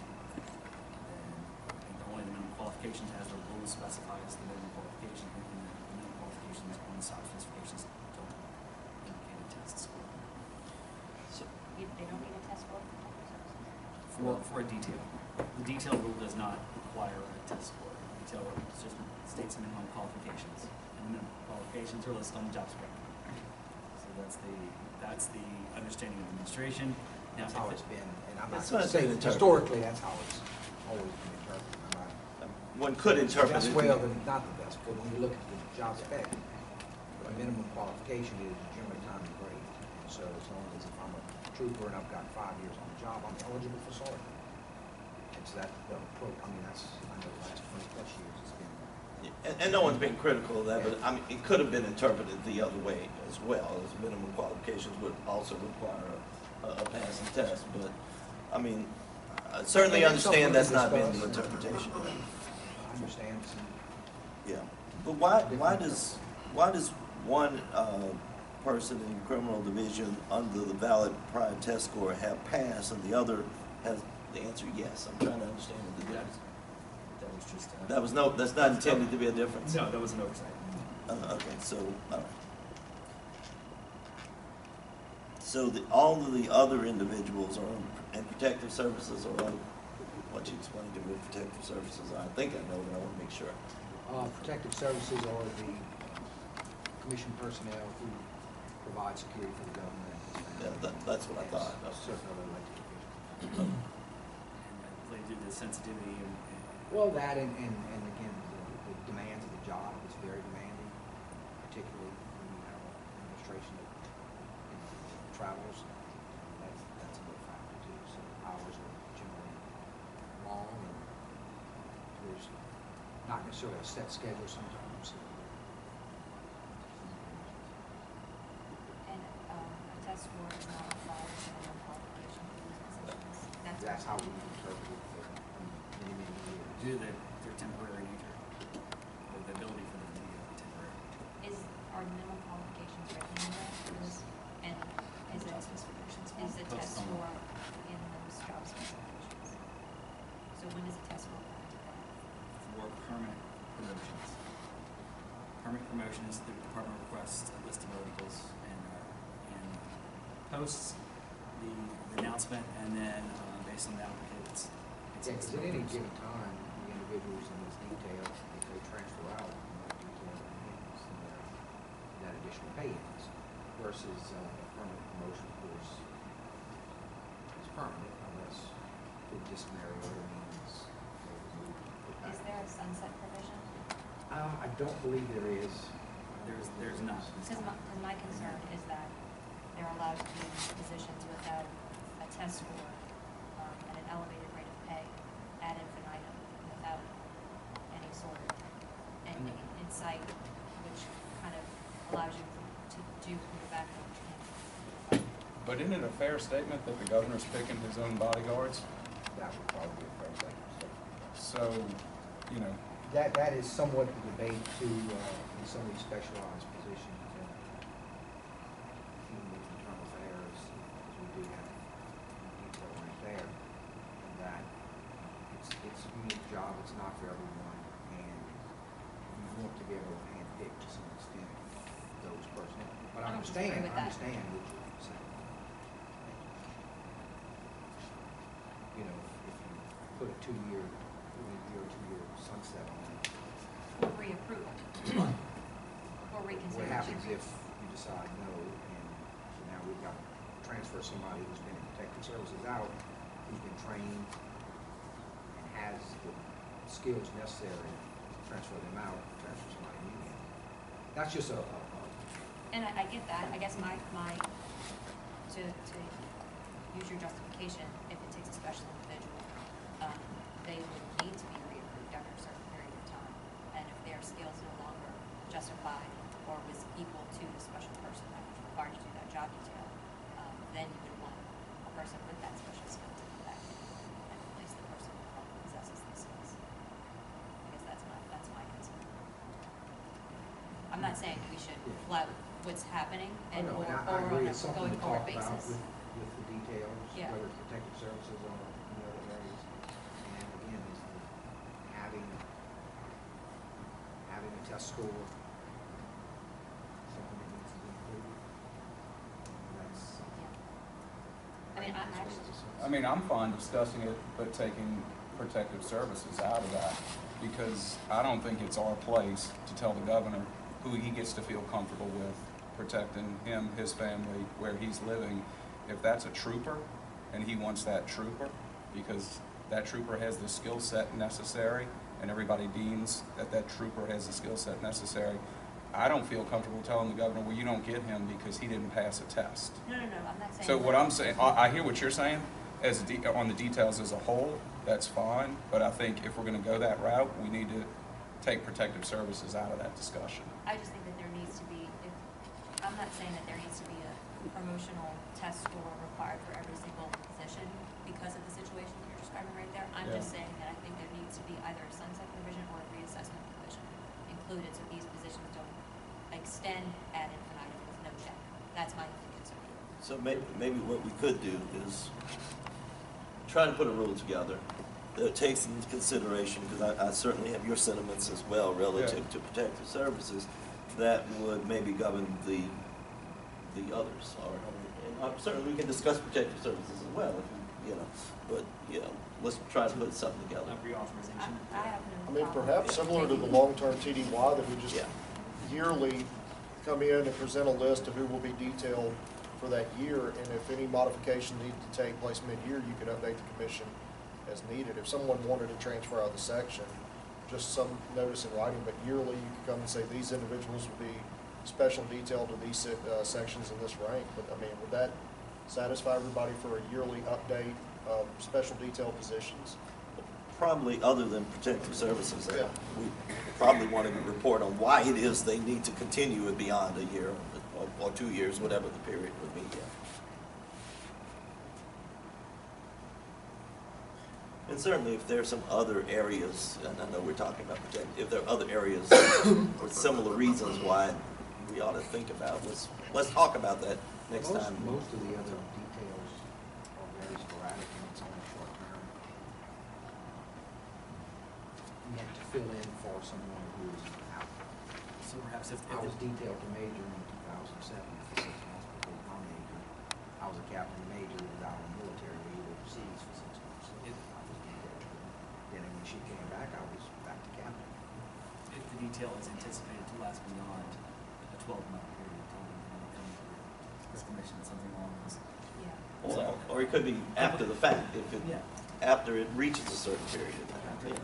And only the minimum qualifications as the rule specifies the minimum qualification, and the minimum qualifications on the job specifications don't indicate a test score. They don't need a test score For a detail. The detail rule does not require a test score. The detail rule just states minimum qualifications. And minimum qualifications are listed on the job spec. So that's the understanding of the administration. Now, That's how it's been, and I'm not That's not saying interpreted. historically, that's how it's always been interpreted. I'm One could not interpret best it. way of it, not the best, but when you look at the job spec, a minimum qualification is generally time and grade. And so as long as if I'm a trooper and I've got 5 years on the job, I'm eligible for sergeant. And so that, I mean, that's, I know the last 20 plus years it's been. And no one's being critical of that, but I mean, it could have been interpreted the other way as well, as minimum qualifications would also require a passing test, but, I mean, I certainly understand that's not been the interpretation. I understand. Yeah, but why does one person in the criminal division under the valid prior test score have passed and the other has the answer yes? I'm trying to understand what the difference. that was just That's not intended to be a difference? no, that was an oversight. Okay, so, all right. So all of the other individuals are in protective services, or what you explained to me what protective services are? I think I know, but I want to make sure. Protective services are the commissioned personnel who provide security for the government. Yeah, that's what I thought. Certain other elected officials. And I believe due to the sensitivity and Well, that and again, the demands of the job is very demanding, particularly when you have an administration that travels. That's a big factor too. So hours are generally long, and there's not necessarily a set schedule sometimes. and a test score is not required for minimum qualification for these positions. That's how we interpret it for many, many years. due to their temporary nature, or the ability for them to be temporary. Are minimum qualifications written in there? And is it? Job specifications. investigation is the department requests a list of articles and posts the announcement, and then based on the applicants. Yeah, because at any given time, the individuals in this detail, if they transfer out, detail ends, that additional pay ends, versus a permanent promotion, of course, is permanent unless the disciplinary order means they were moved. Is there a sunset provision? I don't believe there is. There's not. Because my concern is that they're allowed to be in positions without a test score and an elevated rate of pay ad infinitum without any sort of end in sight, which kind of allows you to do the back of what you can. But isn't it a fair statement that the governor's picking his own bodyguards? That would probably be a fair statement. So, you know, That is somewhat the debate too, in some of these specialized positions, human internal affairs, as we do have detail right there, and that it's a unique job, it's not for everyone, and you want to be able to handpick to some extent those personnel. But I I don't disagree understand with that. what you're saying. You know, if you put a 2-year or 2-year sunset on it, Or reapprove it. Or reconsider. what happens if you decide no, and so now we've got to transfer somebody who's been in protective services out, who's been trained and has the skills necessary to transfer them out, transfer somebody new in. That's just And I get that. I guess to use your justification, if it takes a special individual, they would need to be reapproved after a certain period of time. And if their skills no longer justified or was equal to the special person that was required to do that job detail, then you would want a person with that special skill to come back and replace the person who possesses these skills. I guess that's my concern. I'm not saying we should flout what's happening and I or agree, on a it's something going to forward talk about basis. with the details, Yeah. whether it's protective services or any other areas. And again, is having a test score, something that needs to be included. That's something. Yeah. I mean, I mean, I'm fine discussing it, but taking protective services out of that, because I don't think it's our place to tell the governor who he gets to feel comfortable with, protecting him, his family, where he's living. If that's a trooper, and he wants that trooper, because that trooper has the skill set necessary, and everybody deems that that trooper has the skill set necessary, I don't feel comfortable telling the governor, well, you don't get him because he didn't pass a test. No, I'm not saying. So what that. I'm saying, I hear what you're saying, on the details as a whole, that's fine, but I think if we're gonna go that route, we need to take protective services out of that discussion. I just think that there needs to be, I'm not saying that there needs to be a promotional test score required for every single position because of the situation that you're describing right there. I'm just saying that I think there needs to be either a sunset provision or a reassessment provision included so these positions don't extend ad infinitum with no check. That's my only concern. So maybe what we could do is try to put a rule together that takes into consideration, because I certainly have your sentiments as well relative to protective services, that would maybe govern the others. And certainly we can discuss protective services as well, if you know, but, you know, let's try to put something together. Reauthorization. I have I no mean, problem perhaps with similar to the taking- long-term TDY, that we just Yeah. yearly come in and present a list of who will be detailed for that year, and if any modification needs to take place mid-year, you can update the commission as needed. If someone wanted to transfer out of the section, just some notice in writing, but yearly you could come and say, these individuals will be special detailed to these sections in this rank. But I mean, would that satisfy everybody for a yearly update of special detail positions? Probably, other than protective services, Yeah. we probably want to report on why it is they need to continue it beyond a year or 2 years, whatever the period would be, yeah. And certainly if there are some other areas, and I know we're talking about if there are other areas or similar reasons why we ought to think about, let's talk about that next time. Most of the other details are very sporadic and it's only short term. Meant to fill in for someone who is out So perhaps if I was detailed to major in 2007, for 6 months before my major. I was a captain major without a military leave overseas for 6 months. So If- I was detailed. Then when she came back, I was back to captain. if the detail is anticipated to last beyond a 12-month period of time, then it comes to this commission, something along those. Yeah. Or it could be after the fact, if it, Yeah. after it reaches a certain period of time. After,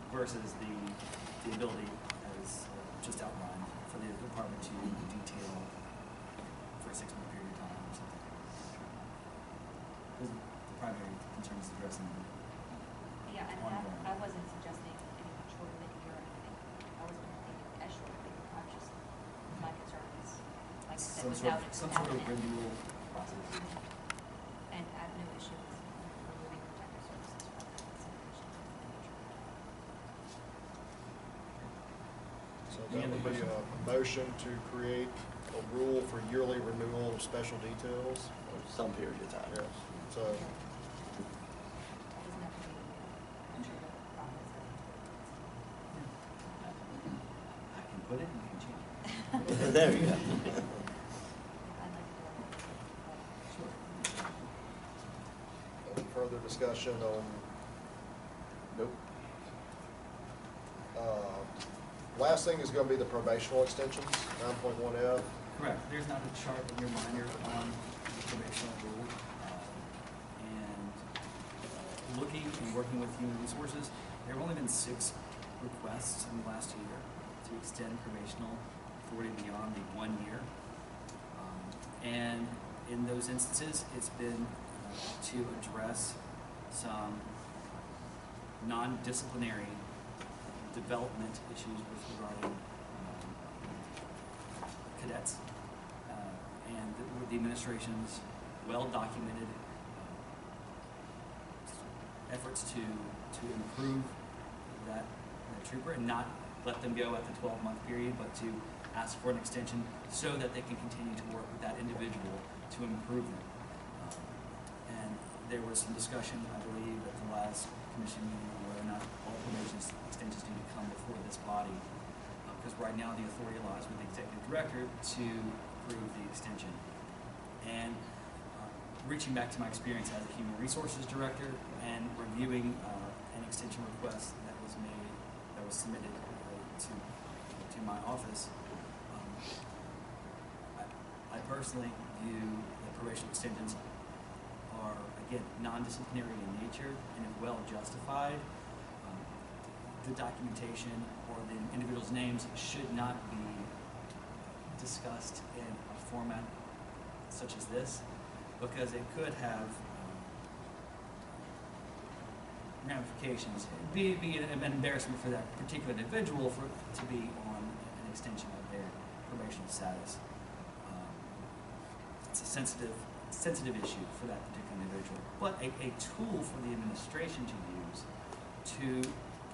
versus the ability, as just outlined, for the department to detail for a 6-month period of time or something. Those are the primary concerns addressing. Yeah, and Ongoing. I wasn't suggesting any shorter than a year or anything. I wasn't thinking as short, I was just, my concern is, like I said, Some sort of an end. renewal process. And I have no issue with removing protective services from that consideration. So Any that other would be questions? a motion to create a rule for yearly renewal of special details. Or some period of time. Yes, so, It doesn't have to be a shorter process. I can put it and you can change it. There you go. I'd like to do it. Sure. any further discussion on, Nope. last thing is gonna be the probational extensions, 9.1F. Correct. There's not a chart in your minor on the probational rule. And looking and working with human resources, there have only been 6 requests in the last year to extend probational authority beyond the 1 year. And in those instances, it's been to address some non-disciplinary development issues with regarding cadets, and the administration's well-documented efforts to improve that trooper and not let them go at the 12-month period, but to ask for an extension so that they can continue to work with that individual to improve them. And there was some discussion, I believe, at the last commission meeting on whether or not all probation extensions need to come before this body. Because right now the authority lies with the executive director to approve the extension. And reaching back to my experience as a human resources director and reviewing an extension request that was submitted to my office, I personally view the probation extensions are, again, non-disciplinary in nature and if well justified. The documentation or the individual's names should not be discussed in a format such as this, because it could have ramifications. Be an embarrassment for that particular individual to be on an extension of their probational status. It's a sensitive issue for that particular individual, but a tool for the administration to use to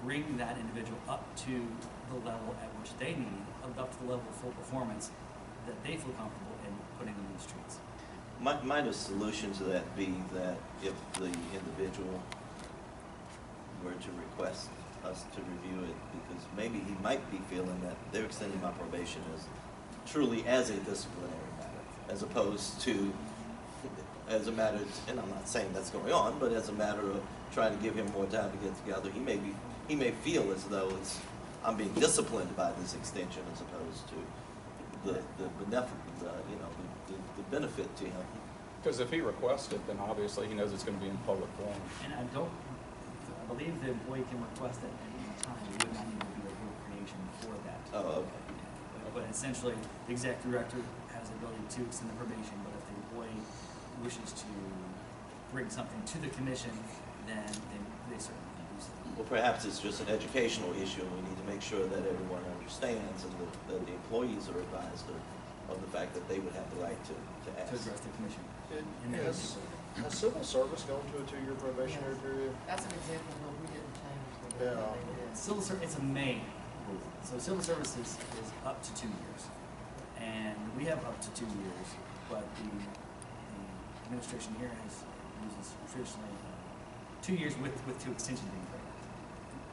bring that individual up to the level at which they need, up to the level of full performance that they feel comfortable in putting them in the streets. Might a solution to that be that if the individual were to request us to review it, because maybe he might be feeling that they're extending my probation truly as a disciplinary matter, as opposed to as a matter, and I'm not saying that's going on, but as a matter of trying to give him more time to get together. He may feel as though I'm being disciplined by this extension as opposed to the benefit to him. Because if he requests it, then obviously he knows it's going to be in public forum. And I believe the employee can request that at any time. We would not need to do a rule creation for that. Oh, okay. But essentially, the executive director has the ability to extend the probation, but if the employee wishes to bring something to the commission, then they certainly can do so. Well, perhaps it's just an educational issue, and we need to make sure that everyone understands and that the employees are advised of the fact that they would have the right to ask. To address the commission. Has civil service gone to a 2-year probationary period? That's an example where we didn't change the Yeah. way they did. Civil service, it's a May rule. So civil service is up to 2 years. And we have up to 2 years, but the administration here uses traditionally 2 years with 2 extensions being granted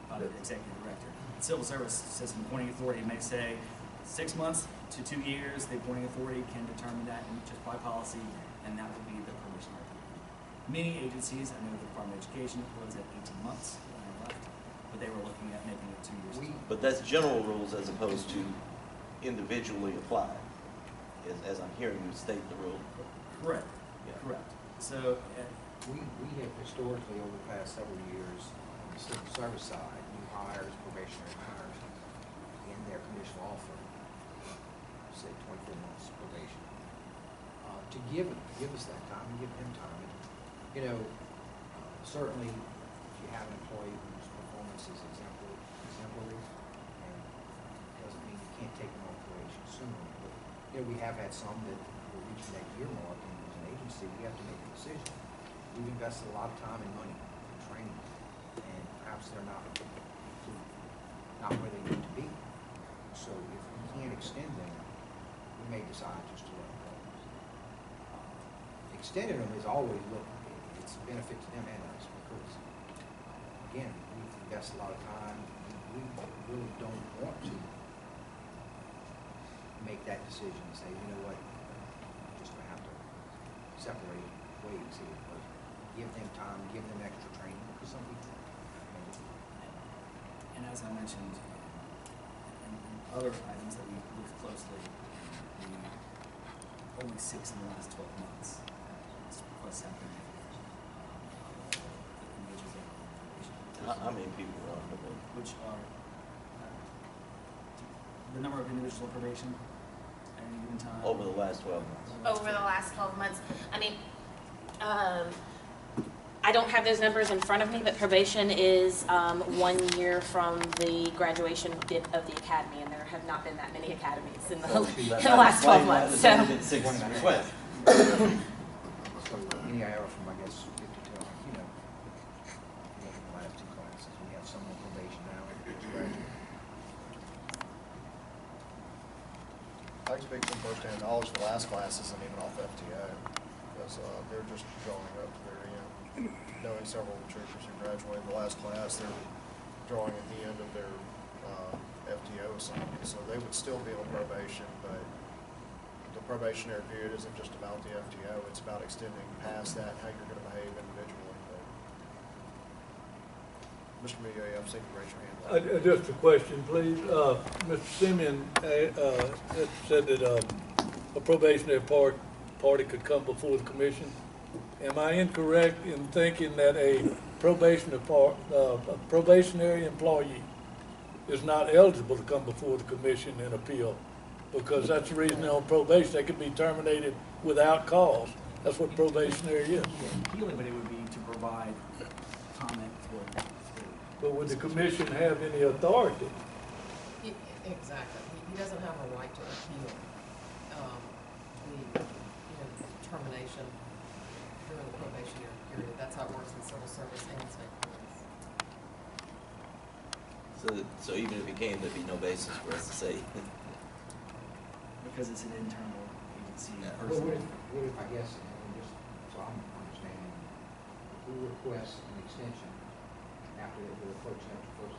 by the executive director. Civil service says an appointing authority may say, 6 months to 2 years, the appointing authority can determine that just by policy, and that would be the probationary period. Many agencies, I know the Department of Education was at 18 months when I left, but they were looking at making it 2 years. as well. But that's general rules as opposed to individually applied, as I'm hearing you state the rule. Correct, Yeah. correct. So, We have historically, over the past several years, on the civil service side, new hires, probationary hires, in their conditional offer, say 24 months probation, to give us that time, and give them time. You know, certainly, if you have an employee whose performance is exemplary, and doesn't mean you can't take them on probation sooner, but, you know, we have had some that will reach that year mark, and as an agency, we have to make a decision. We've invested a lot of time and money in training, and perhaps they're not where they need to be. So if we can't extend them, we may decide just to let them go. Extending them is always, it's a benefit to them and us, because, again, we've invested a lot of time. We really don't want to make that decision and say, you know what, we're just going to have to separate ways here. But give them time, give them extra training, because some people, and as I mentioned, in other items that we looked closely, only 6 in the last 12 months. Requests have been made. How many people are on probation? Which are the number of individuals on probation at any given time. Over the last 12 months? Over the last 12 months. I mean, I don't have those numbers in front of me, but probation is 1 year from the graduation dip of the academy, and there have not been that many academies in the last 12 months. So. Six requests. so any error from, I guess, 52, you know, the last 2 classes, we have some on probation now, and it's graduate. I can speak from firsthand knowledge, the last class isn't even off FTO, because they're just drawing up to their end. Knowing several of the troopers who graduated the last class, they're drawing at the end of their FTO assignment, so they would still be on probation, but the probationary period isn't just about the FTO, it's about extending past that, how you're going to behave individually. But Mr. Millier, I've seen you raise your hand. Just a question, please. Mr. Simeon said that a probationary party could come before the commission. Am I incorrect in thinking that a probationary employee is not eligible to come before the commission and appeal? Because that's the reason they're on probation. They could be terminated without cause. That's what probationary is. Appealing, but it would be to provide comment for. But would the commission have any authority? Exactly. He doesn't have a right to appeal the termination during the probationary period. That's how it works in civil service and state police. So even if it came, there'd be no basis for us to say. Because it's an internal agency Yeah. But person. what if, I guess, and just so I'm understanding, if we request an extension after the approach after first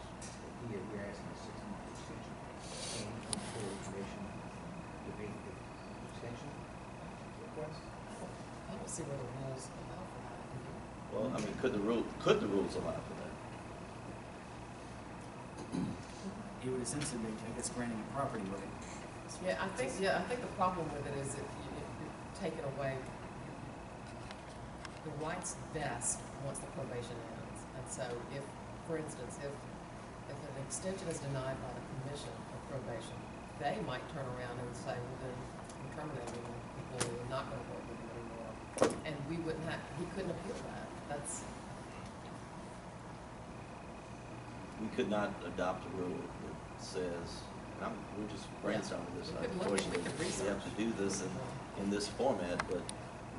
year, we're asking a 6-month extension, and come before the commission debate the extension request? I don't see where the rules allow for that. Well, I mean, could the rules allow for that? It would essentially make, I guess, granting a property right. Yeah, I think the problem with it is if you're taking away, the rights vest once the probation ends. And so if, for instance, if an extension is denied by the commission of probation, they might turn around and say, well, then we're terminating the employee, we're not gonna work with him anymore. And we wouldn't have, he couldn't appeal that. That's, We could not adopt a rule that says, we're just brainstorming this. We could look, we Unfortunately, could we research. have to do this in this format, but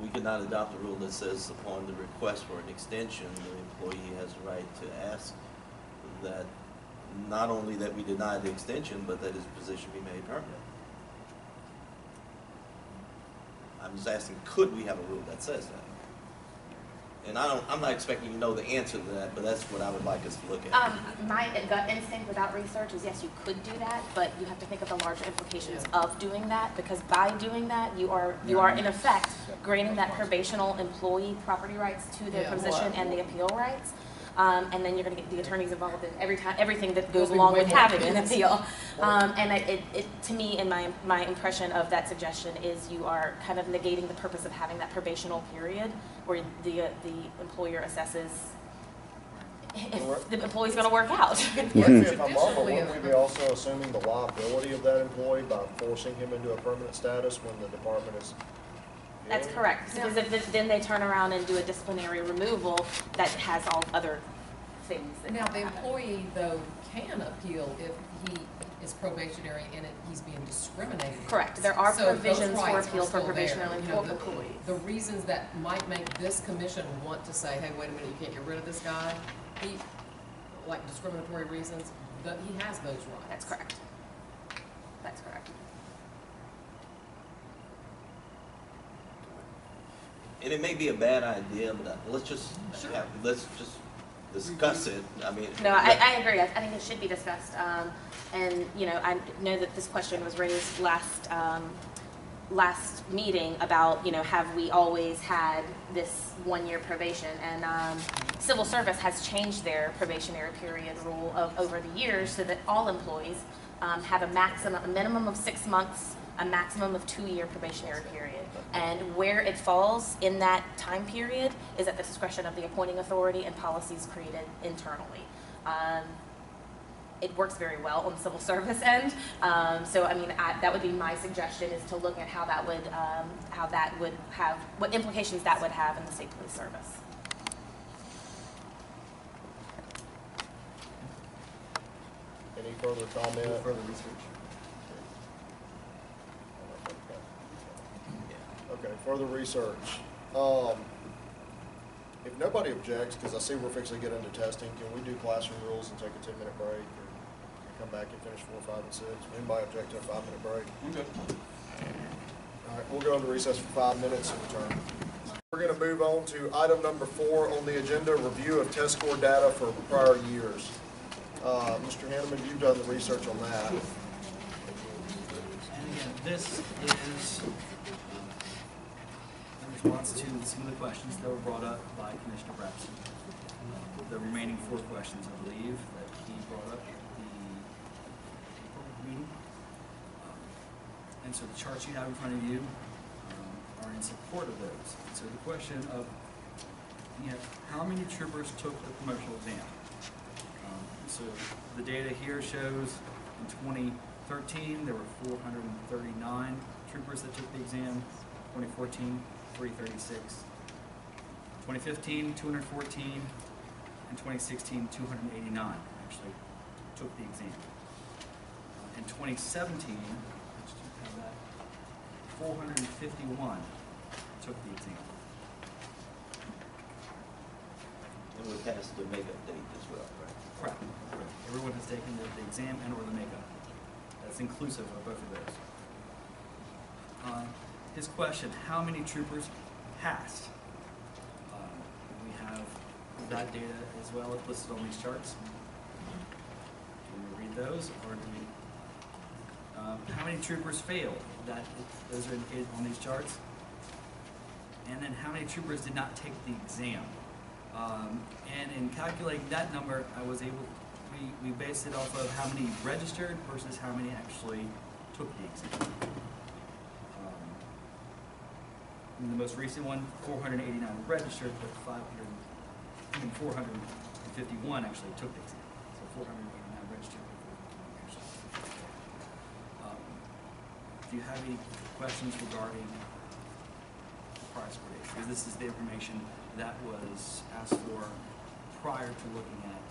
we could not adopt a rule that says upon the request for an extension, the employee has the right to ask that not only that we deny the extension, but that his position be made permanent. I'm just asking, could we have a rule that says that? And I'm not expecting you to know the answer to that, but that's what I would like us to look at. My gut instinct without research is yes, you could do that, but you have to think of the larger implications of doing that, because by doing that, you are in effect granting that probational employee property rights to their position and the appeal rights. And then you're going to get the attorneys involved in everything that goes along with having an appeal. And it to me, in my impression of that suggestion, is you are kind of negating the purpose of having that probational period where the employer assesses if the employee's going to work out. Correct me if I'm wrong, but wouldn't we be also assuming the liability of that employee by forcing him into a permanent status when the department is? That's correct, because if then they turn around and do a disciplinary removal that has all other things. that Now, the happen. employee, though, can appeal if he is probationary and he's being discriminated against. Correct. There are So those provisions for rights are appeal for still there. probationary You know, employees. The reasons that might make this commission want to say, hey, wait a minute, you can't get rid of this guy, like discriminatory reasons, but he has those rights. That's correct. That's correct. And it may be a bad idea, but let's just discuss it. I mean. No, I agree. I think it should be discussed. And, you know, I know that this question was raised last meeting about, you know, have we always had this 1-year probation? And civil service has changed their probationary period rule over the years so that all employees have a minimum of 6 months, a maximum of 2-year probationary period. And where it falls in that time period is at the discretion of the appointing authority and policies created internally. It works very well on the civil service end. So, I mean, that would be my suggestion, is to look at how that would have, what implications that would have in the state police service. Any further comment? Further research. Okay, further research. If nobody objects, because I see we're fixing to get into testing, can we do classroom rules and take a 10-minute break, or come back and finish 4, 5, and 6? Anybody object to a 5-minute break? Okay. All right, we'll go into recess for 5 minutes and return. We're going to move on to item number 4 on the agenda, review of test score data for prior years. Mr. Hanneman, you've done the research on that. And again, this is in response to some of the questions that were brought up by Commissioner Brapson. The remaining 4 questions, I believe, that he brought up at the April meeting. And so the charts you have in front of you are in support of those. And so the question of, you know, how many troopers took the promotional exam? So the data here shows in 2013 there were 439 troopers that took the exam. 2014, 336. 2015, 214. And 2016, 289 actually took the exam. In 2017, let's just have that, 451 took the exam. And we passed the makeup date as well, right? Correct. Everyone has taken the exam and or the makeup. That's inclusive of both of those. His question, how many troopers passed? We have that data as well listed on these charts. Can we read those, or do we? How many troopers failed? Those are indicated on these charts. And then how many troopers did not take the exam? And in calculating that number, we based it off of how many registered versus how many actually took the exam. And the most recent one, 489 registered, but 451 actually took the exam. So 489 registered. Do you have any questions regarding the prior score data? Because this is the information that was asked for prior to looking at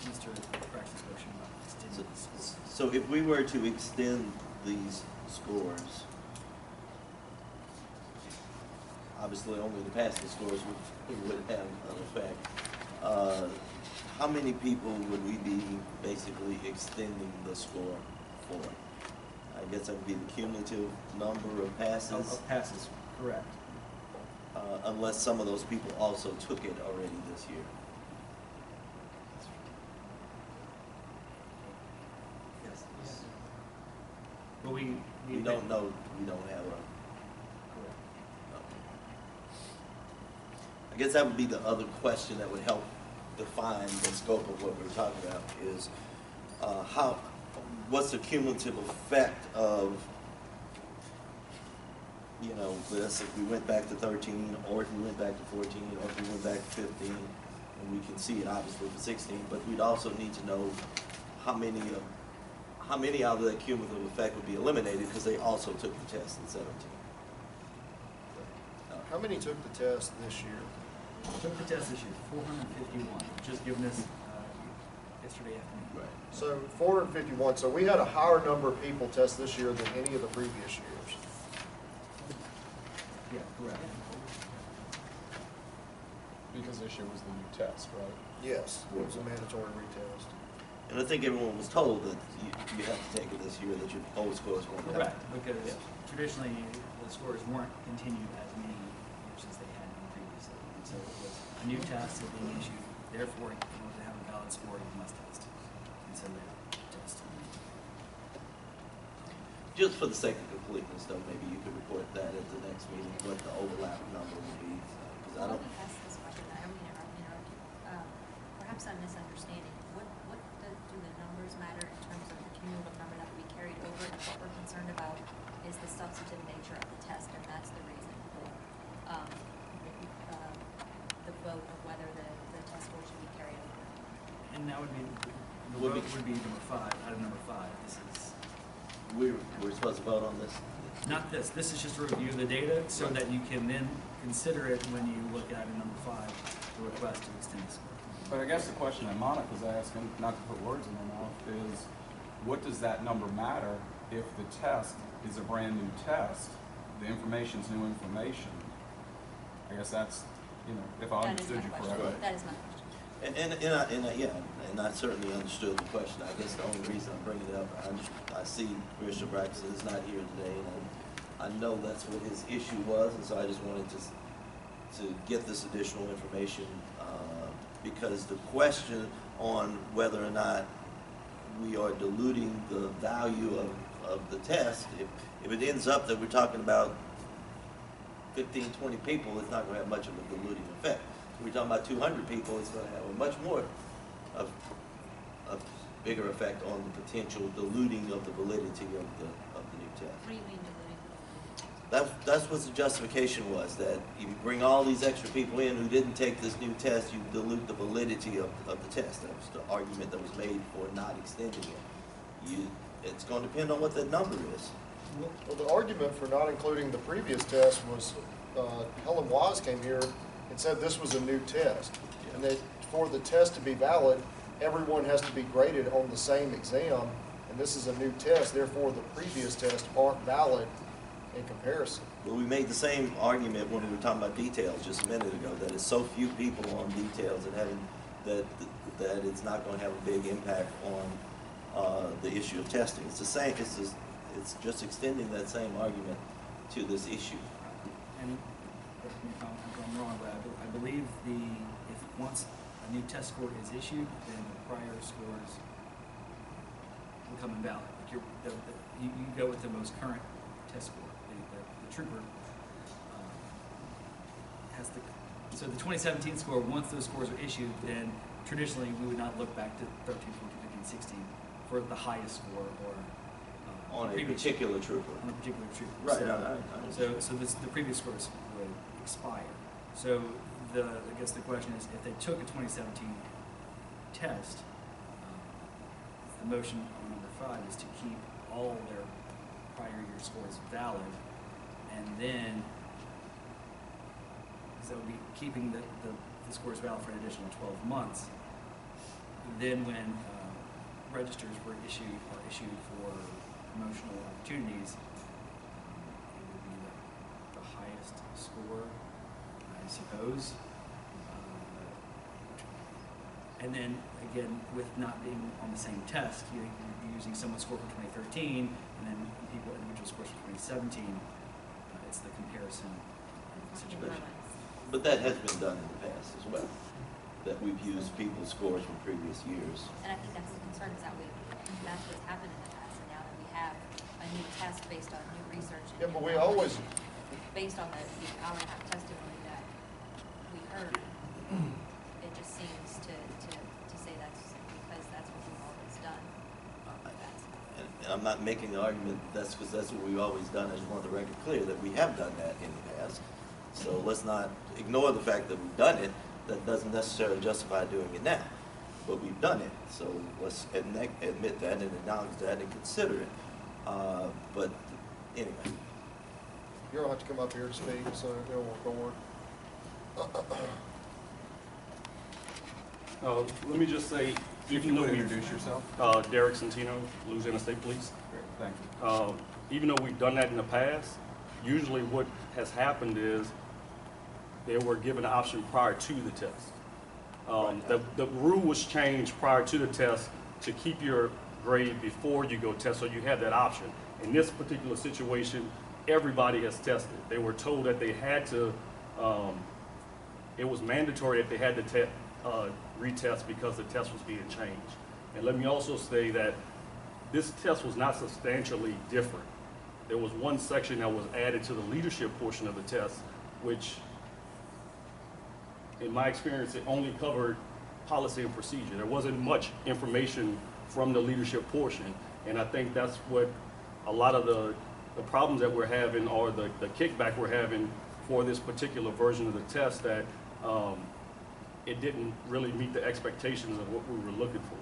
Mr. Braxton's question about extending this. So if we were to extend these scores, obviously only the passing scores would have an effect. How many people would we be basically extending the score for? I guess that would be the cumulative number of passes. Of passes, correct. unless some of those people also took it already this year. Yes. But we don't know, we don't have a, I guess that would be the other question that would help define the scope of what we're talking about is what's the cumulative effect of, you know, this, if we went back to 13, or if we went back to 14, or if we went back to 15, and we can see it obviously for 16, but we'd also need to know how many out of that cumulative effect would be eliminated because they also took the test in 17. How many took the test this year? took the test this year, 451, just given us yesterday afternoon. Right. So 451, so we had a higher number of people test this year than any of the previous years. Yeah, correct. Because this year was the new test, right? Yes, it was a mandatory retest. And I think everyone was told that you have to take it this year, that your old scores won't count. Correct, because traditionally the scores weren't continued as many years as they had been previously. And so it was a new test that being issued, therefore, in order to have a valid score, you must test. And so they test. Just for the sake of completeness, though, maybe you could report that at the next meeting, what the overlap number would be. Because I don't. Let me ask this question. I don't mean to interrupt you. Perhaps I'm misunderstanding. What do the numbers matter in terms of the cumulative number that will be carried over? And what we're concerned about is the substantive nature of the test, and that's the reason for the vote of whether the test score should be carried over. And that would be, the vote would be number 5, item number 5. This is. We're supposed to vote on this? Not this. This is just a review of the data so that you can then consider it when you look at item number 5, the request to extend the score. But I guess the question that Monica's asking, not to put words in her mouth, is what does that number matter if the test is a brand new test? The information's new information. I guess that's, you know, if I understood you correctly. That is my question. And I certainly understood the question. I guess the only reason I'm bringing it up, I see Commissioner Braxton is not here today, and I know that's what his issue was, and so I just wanted to get this additional information because the question on whether or not we are diluting the value of the test, if it ends up that we're talking about 15, 20 people, it's not going to have much of a diluting effect. If we're talking about 200 people, it's going to have a much more of a bigger effect on the potential diluting of the validity of the new test. What do you mean diluting? That's what the justification was, that if you bring all these extra people in who didn't take this new test, you dilute the validity of the test. That was the argument that was made for not extending it. It's going to depend on what that number is. Well, the argument for not including the previous test was Helen Wise came here and said this was a new test. Yeah. And that for the test to be valid, everyone has to be graded on the same exam. And this is a new test, therefore the previous tests aren't valid in comparison. Well, we made the same argument when we were talking about details just a minute ago, that it's so few people on details that it's not going to have a big impact on the issue of testing. It's the same. It's just extending that same argument to this issue. And correct me if I'm wrong, but I believe if once a new test score is issued, then the prior scores will come invalid. Like you go with the most current test score. The trooper has the, so the 2017 score, once those scores are issued, then traditionally we would not look back to 13, 14, 15, 16 for the highest score or On a particular trooper. on a particular trooper. Right. So the previous scores would expire. So I guess the question is, if they took a 2017 test, the motion on number 5 is to keep all their prior year scores valid, and then so that would be keeping the scores valid for an additional 12 months. Then when registers were issued for promotional opportunities, it would be the highest score, I suppose. And then again, with not being on the same test, you're using someone's score for 2013, and then individual scores for 2017. It's the comparison situation. But that has been done in the past as well, that we've used people's scores from previous years. And I think that's the concern, is that that's what's happened in the past, and now that we have a new test based on new research. Yeah, but we always, Based on the hour and a half testimony that we heard, it just seems to say that's because that's what we've always done. And I'm not making the argument that's because that's what we've always done. I just want the record clear that we have done that in the past. So let's not ignore the fact that we've done it. That doesn't necessarily justify doing it now. But we've done it. So let's admit that and acknowledge that and consider it. But anyway. you don't have to come up here to speak, so it'll record. Let me just say, even though we introduce yourself. Derek Centino, Louisiana State Police. Great, thank you. Even though we've done that in the past, usually what has happened is they were given an option prior to the test. The rule was changed prior to the test to keep your grade before you go test, so you had that option. In this particular situation, everybody has tested. They were told that they had to, it was mandatory that they had to retest because the test was being changed. And let me also say that this test was not substantially different. There was one section that was added to the leadership portion of the test, which, in my experience, it only covered policy and procedure. There wasn't much information from the leadership portion, and I think that's what a lot of the problems that we're having, or the kickback we're having for this particular version of the test, that it didn't really meet the expectations of what we were looking for.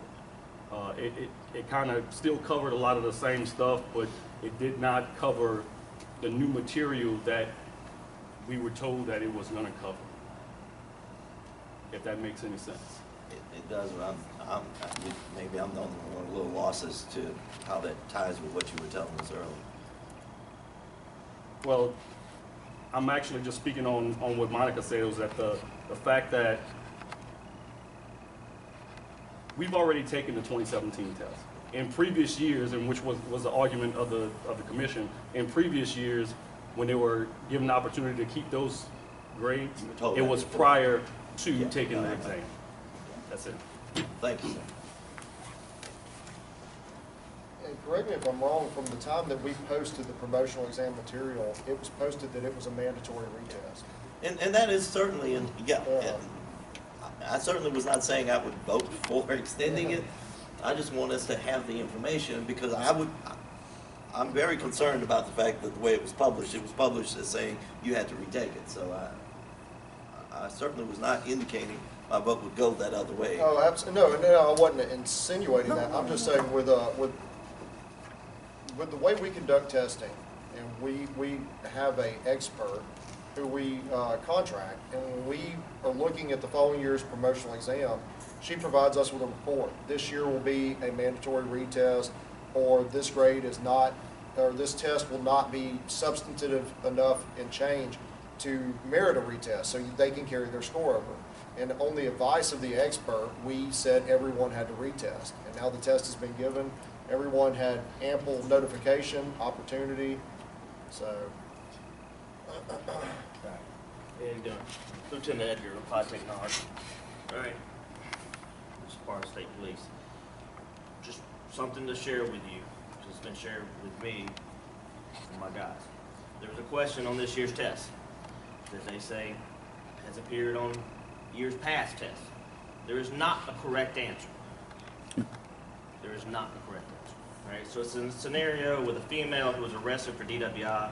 It kind of still covered a lot of the same stuff, but it did not cover the new material that we were told that it was going to cover, if that makes any sense. It does, but maybe I'm the only one with a little lost as to how that ties with what you were telling us earlier. Well, I'm actually just speaking on what Monica said, was that the fact that we've already taken the 2017 test. In previous years, and which was the argument of the commission, in previous years, when they were given the opportunity to keep those grades, it was prior to taking the exam. That's it. Thank you, sir. And correct me if I'm wrong, from the time that we posted the promotional exam material, it was posted that it was a mandatory retest. And that is certainly, and I certainly was not saying I would vote for extending it. I just want us to have the information, because I'm very concerned about the fact that the way it was published as saying you had to retake it. So I certainly was not indicating my vote would go that other way. Oh, absolutely. No, I wasn't insinuating that. I'm just saying with the way we conduct testing, and we have an expert who we contract, and when we are looking at the following year's promotional exam, she provides us with a report. This year will be a mandatory retest, or this grade is not, or this test will not be substantive enough in change to merit a retest, so they can carry their score over. And on the advice of the expert, we said everyone had to retest. And now the test has been given. Everyone had ample notification, opportunity, so. And Lieutenant Edgar, Applied Technology. All right. This is part of State Police. Just something to share with you. It's been shared with me and my guys. There was a question on this year's test that they say has appeared on years past tests. There is not a correct answer. There is not a correct answer. All right, so it's a scenario with a female who was arrested for DWI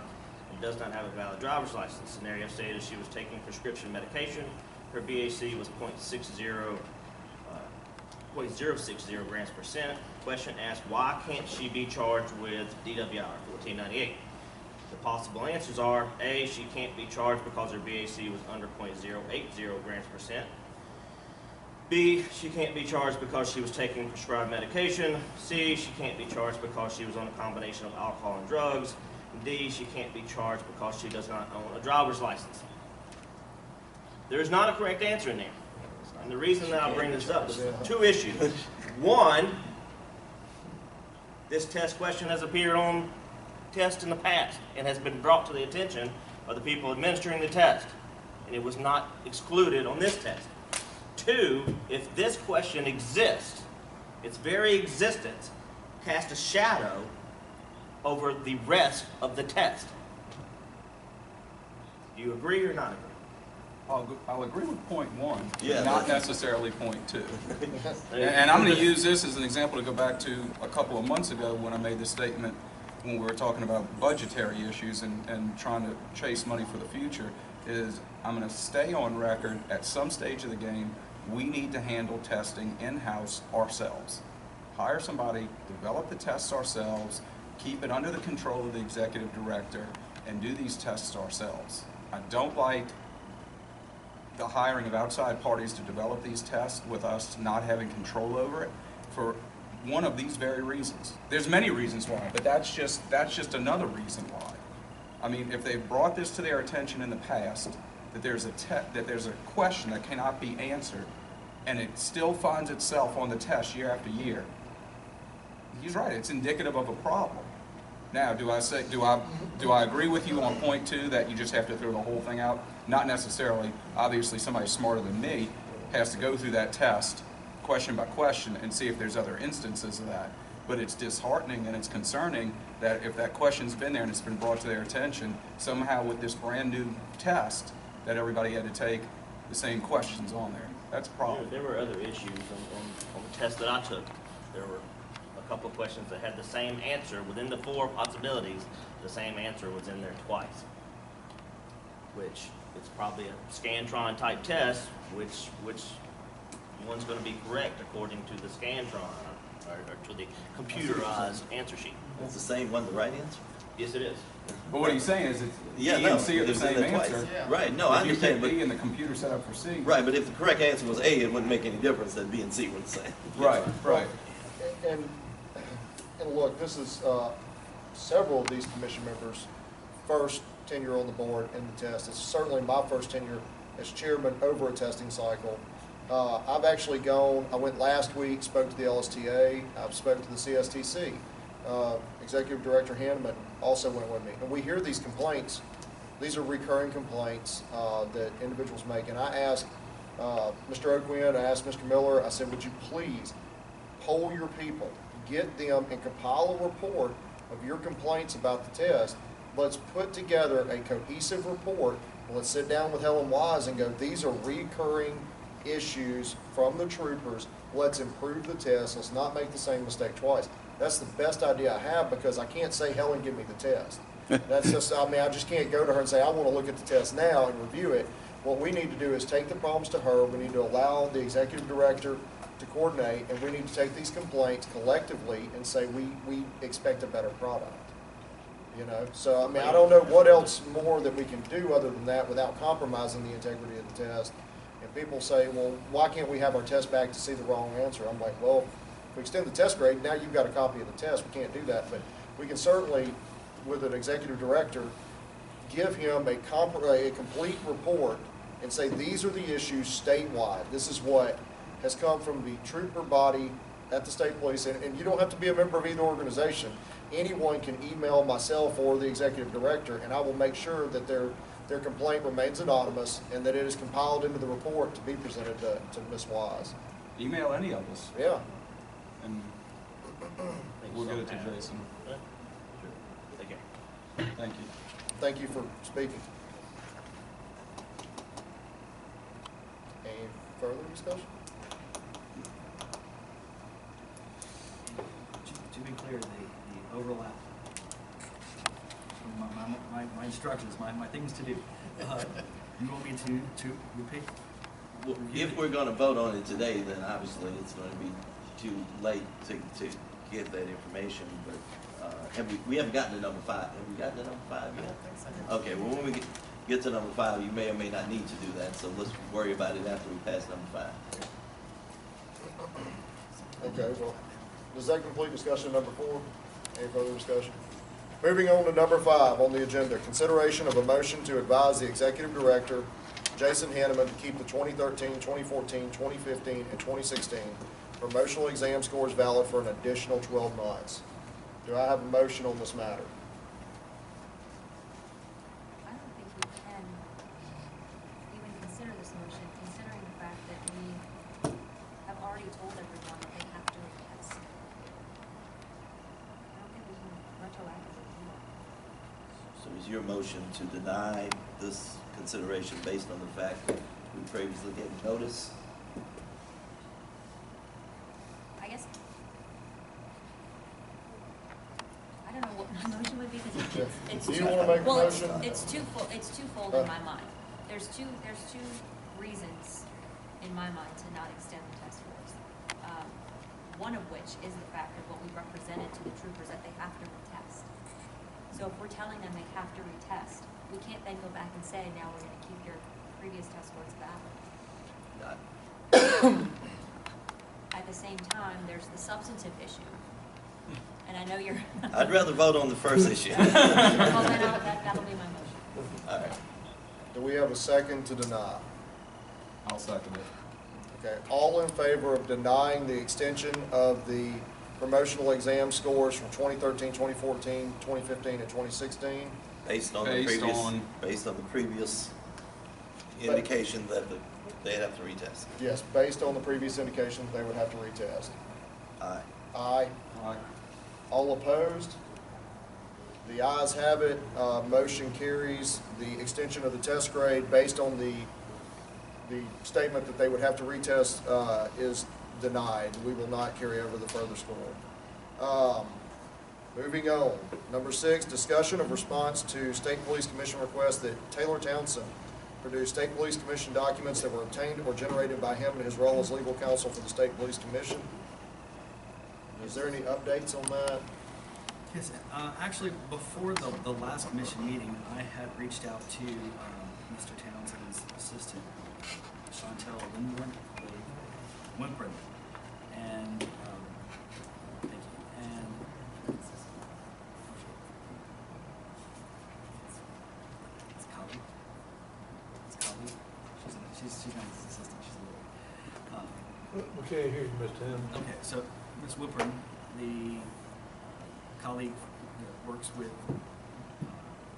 and does not have a valid driver's license. Scenario stated she was taking prescription medication. Her BAC was 0.60 grams per cent. Question asked, why can't she be charged with DWI, 1498? The possible answers are, A, she can't be charged because her BAC was under 0.080 grams per cent. B, she can't be charged because she was taking prescribed medication. C, she can't be charged because she was on a combination of alcohol and drugs. D, she can't be charged because she does not own a driver's license. There is not a correct answer in there. And the reason that I bring this up is two issues. One, this test question has appeared on tests in the past and has been brought to the attention of the people administering the test. and it was not excluded on this test. 2, if this question exists, its very existence casts a shadow over the rest of the test. Do you agree or not agree? I'll agree with point 1, Yeah, not that's- necessarily point 2. And I'm going to use this as an example to go back to a couple of months ago when I made the statement when we were talking about budgetary issues and trying to chase money for the future, is I'm going to stay on record at some stage of the game, we need to handle testing in-house ourselves. Hire somebody, develop the tests ourselves, keep it under the control of the executive director, and do these tests ourselves. I don't like the hiring of outside parties to develop these tests with us not having control over it for one of these very reasons. There's many reasons why, but that's just another reason why. I mean, if they've brought this to their attention in the past, that there's a question that cannot be answered, and it still finds itself on the test year after year, he's right, it's indicative of a problem. Now, do I agree with you on point 2 that you just have to throw the whole thing out? Not necessarily. Obviously, somebody smarter than me has to go through that test question by question and see if there's other instances of that. But it's disheartening and it's concerning that if that question's been there and it's been brought to their attention, somehow with this brand new test that everybody had to take, the same questions on there. That's a problem. There were other issues on the test that I took. There were a couple of questions that had the same answer. Within the 4 possibilities, the same answer was in there twice. Which, it's probably a Scantron type test, which one's going to be correct according to the Scantron or to the computerized answer sheet. It's the same one, the right answer? Yes, it is. But what he's saying is it's Yeah, B no, and C are the it's in same there twice. answer. Right, no, I If you understand, pick but, B and the computer set up for C. right, but if the correct answer was A, it wouldn't make any difference that B and C were the same. Right, right. And look, this is several of these commission members' first tenure on the board in the test. It's certainly my first tenure as chairman over a testing cycle. I've actually I went last week, spoke to the LSTA, I've spoke to the CSTC. Executive Director Hanneman also went with me. And we hear these complaints. These are recurring complaints that individuals make. And I asked Mr. O'Quinn, I asked Mr. Miller, I said, would you please poll your people, get them and compile a report of your complaints about the test. Let's put together a cohesive report. Let's sit down with Helen Wise and go, these are recurring issues from the troopers. Let's improve the test. Let's not make the same mistake twice. That's the best idea I have because I can't say, Helen, give me the test. That's just, I mean, I just can't go to her and say, I want to look at the test now and review it. What we need to do is take the problems to her. We need to allow the executive director to coordinate, and we need to take these complaints collectively and say, we expect a better product. You know, so I mean, I don't know what else more that we can do other than that without compromising the integrity of the test. And people say, well, why can't we have our test back to see the wrong answer? I'm like, well, if we extend the test grade, now you've got a copy of the test. We can't do that, but we can certainly, with an executive director, give him a complete report and say, these are the issues statewide. This is what has come from the trooper body at the state police, and you don't have to be a member of either organization. Anyone can email myself or the executive director, and I will make sure that their complaint remains anonymous and that it is compiled into the report to be presented to Ms. Wise. Email any of us, Yeah. and we'll get it to Jason. Take care. Thank you. Thank you for speaking. Any further discussion? To be clear, the overlap, my instructions, my things to do. You want me to repeat? Well, if we're gonna vote on it today, then obviously it's gonna be too late to get that information, but we haven't gotten to number 5. Have we gotten to number 5 yet? Okay, well, when we get to number 5, you may or may not need to do that, so let's worry about it after we pass number 5. Okay, well, does that complete discussion of number 4? Any further discussion? Moving on to number 5 on the agenda, consideration of a motion to advise the executive director, Jason Hanneman, to keep the 2013, 2014, 2015, and 2016 promotional exam scores valid for an additional 12 months. Do I have a motion on this matter? I don't think you can, even is your motion to deny this consideration based on the fact that we previously gave notice? I guess, I don't know what my motion would be, because it's. Do you wanna make a Well, motion? it's twofold in my mind. There's two reasons in my mind to not extend the test scores. One of which is the fact of what we represented to the troopers, that they have to retest. So if we're telling them they have to retest, we can't then go back and say, now we're gonna keep your previous test scores valid. At the same time, there's the substantive issue. And I know you're. I'd rather vote on the first issue. Well, then that'll be my motion. All right. Do we have a second to deny? I'll second it. Okay, all in favor of denying the extension of the promotional exam scores from 2013, 2014, 2015, and 2016? Based on the previous indication that they'd have to retest. Yes, based on the previous indication, they would have to retest. Aye. Aye. Aye. All opposed? The ayes have it. Motion carries. The extension of the test grade based on the statement that they would have to retest is denied. We will not carry over the further score. Moving on. Number 6, discussion of response to State Police Commission request that Taylor Townsend produce State Police Commission documents that were obtained or generated by him in his role as legal counsel for the State Police Commission. Is there any updates on that? Yes, actually, before the last commission meeting, I had reached out to Mr. Townsend's assistant, Chantel Wimprin, and thank you. And it's Colleen. It's Colleen. She's not his assistant. She's a little. We can't hear you, Mr. Hammond. Okay, so Ms. Wimprin, the colleague that works with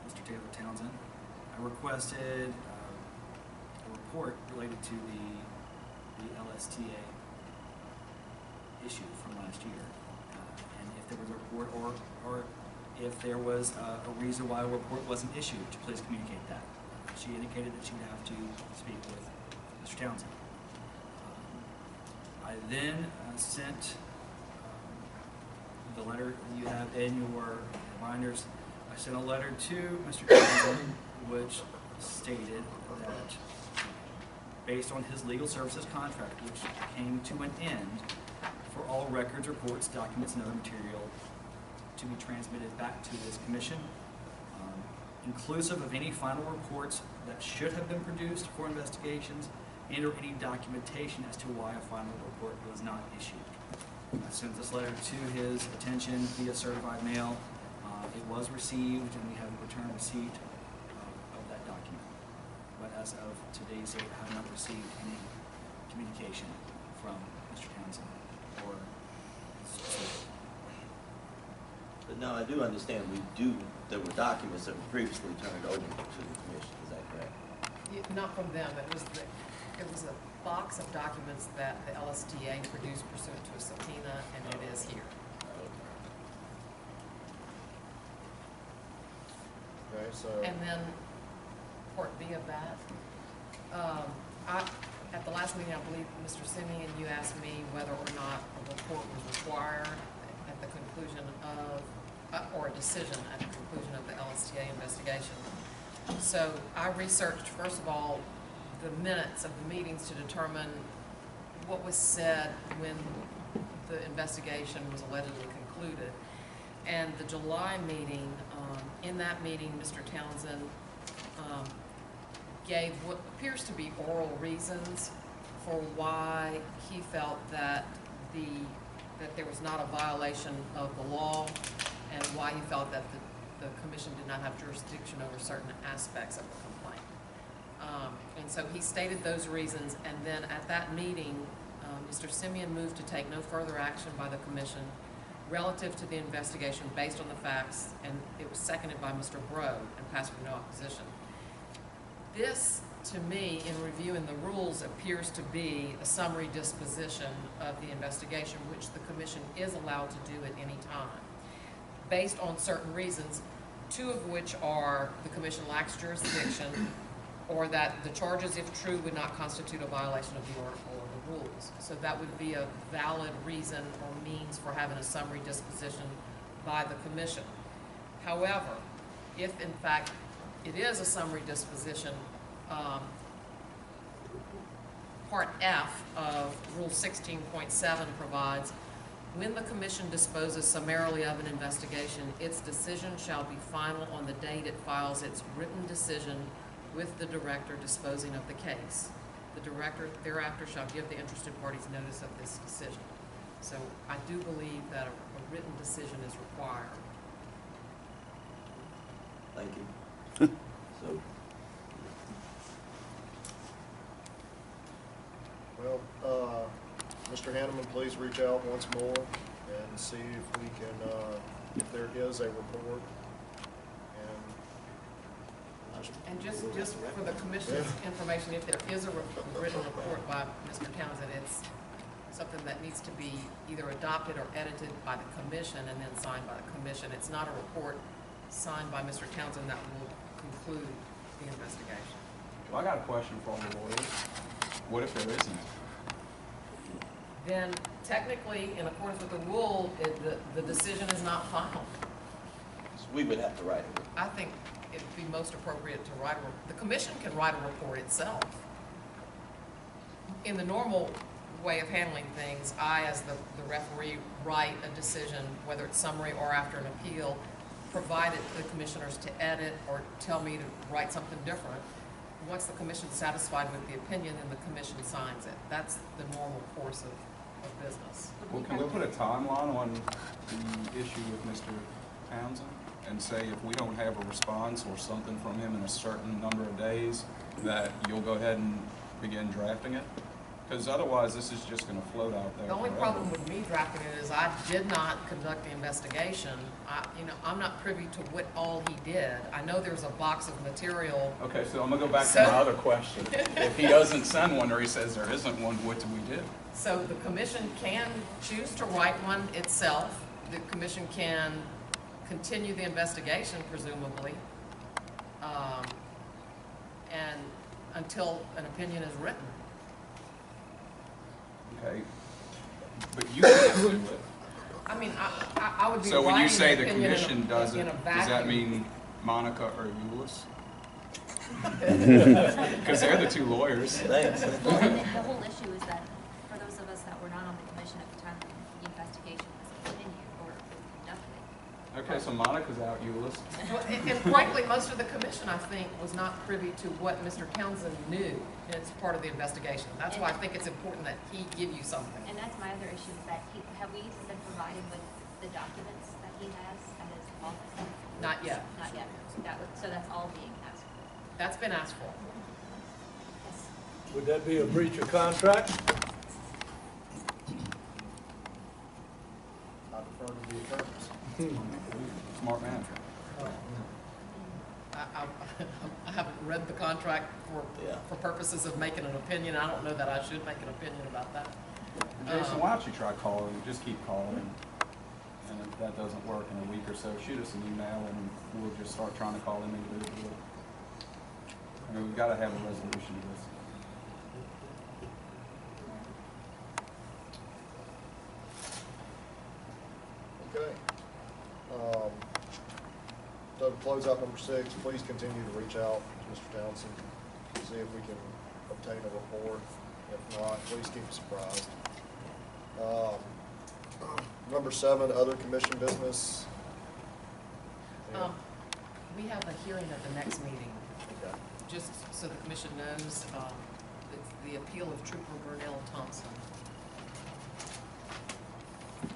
Mr. Taylor Townsend, I requested a report related to the LSTA issue from last year. And if there was a report or if there was a reason why a report wasn't issued, to please communicate that. She indicated that she would have to speak with Mr. Townsend. I then sent the letter you have in your reminders. I sent a letter to Mr. Townsend, which stated that based on his legal services contract, which came to an end, for all records, reports, documents, and other material to be transmitted back to this commission, inclusive of any final reports that should have been produced for investigations and or any documentation as to why a final report was not issued. I sent this letter to his attention via certified mail. It was received, and we have a return receipt of that document. But as of today's date, I have not received any communication from Mr. Townsend or But no, I do understand there were documents that were previously turned over to the commission, is that correct? Not from them, it was a box of documents that the LSTA produced pursuant to a subpoena, and it is here. Okay, so. And then, part B of that, at the last meeting, I believe, Mr. Simeon, you asked me whether or not a report was required at the conclusion of, or a decision at the conclusion of the LSTA investigation. So I researched, first of all, the minutes of the meetings to determine what was said when the investigation was allegedly concluded. And the July meeting, in that meeting, Mr. Townsend gave what appears to be oral reasons for why he felt that there was not a violation of the law, and why he felt that the commission did not have jurisdiction over certain aspects of the complaint. And so he stated those reasons, and then at that meeting, Mr. Simeon moved to take no further action by the commission relative to the investigation based on the facts, and it was seconded by Mr. Bro and passed with no opposition. This, to me, in reviewing the rules, appears to be a summary disposition of the investigation, which the commission is allowed to do at any time, based on certain reasons, two of which are the commission lacks jurisdiction, or that the charges, if true, would not constitute a violation of the article or the rules. So that would be a valid reason or means for having a summary disposition by the commission. However, if in fact it is a summary disposition, Part F of Rule 16.7 provides, when the commission disposes summarily of an investigation, its decision shall be final on the date it files its written decision with the director disposing of the case. The director thereafter shall give the interested parties notice of this decision. So I do believe that a written decision is required. Thank you. So, Well, Mr. Hanneman, please reach out once more and see if we can, if there is a report. And just for the commission's information, if there is a written report by Mr. Townsend, it's something that needs to be either adopted or edited by the commission and then signed by the commission. It's not a report signed by Mr. Townsend that will conclude the investigation. Well, I got a question for all the lawyers. What if there isn't? Then technically, in accordance with the rule, the decision is not final. so we would have to write it. I think it'd be most appropriate to write the commission can write a report itself. In the normal way of handling things, I, as the referee, write a decision, whether it's summary or after an appeal, provide it to the commissioners to edit or tell me to write something different. Once the commission's satisfied with the opinion, then the commission signs it. That's the normal course of business. Well, can we put a timeline on the issue with Mr. Townsend and say if we don't have a response or something from him in a certain number of days, that you'll go ahead and begin drafting it? Because otherwise, this is just going to float out there The only forever. problem with me drafting it is I did not conduct the investigation. I'm not privy to what all he did. I know there's a box of material. Okay, so I'm going to go back to my other question. If he doesn't send one or he says there isn't one, what do we do? So the commission can choose to write one itself. The commission can continue the investigation, presumably, and until an opinion is written. Okay, but you can't do it. I mean, I would be So when you writing say the the opinion commission does in it, a does that vacuum. mean Monica or Euless? Because they're the two lawyers. Thanks. Well, and the whole issue is that for those of us that were not on the commission at the time the investigation was continued or conducted. Okay, so Monica's out, Euless. Well, and frankly, most of the commission, I think, was not privy to what Mr. Townsend knew as part of the investigation. That's why I think it's important that he give you something. And that's my other issue, is that have we been provided with the documents that he has at his office? Not yet. Not yet. So that's all being asked for. That's been asked for. Yes. Would that be a breach of contract? I defer to the attorneys. Smart man. I haven't read the contract Yeah. for purposes of making an opinion. I don't know that I should make an opinion about that. Jason, why don't you try calling, just keep calling, and if that doesn't work in a week or so, shoot us an email and we'll just start trying to call them individually. I mean, we've got to have a resolution to this. Okay. So to close out number 6, please continue to reach out to Mr. Townsend, see if we can obtain a report. If not, please keep us apprised. Number 7, other commission business. Yeah. We have a hearing at the next meeting, Okay. just so the commission knows, it's the appeal of Trooper Burnell Thompson. I'm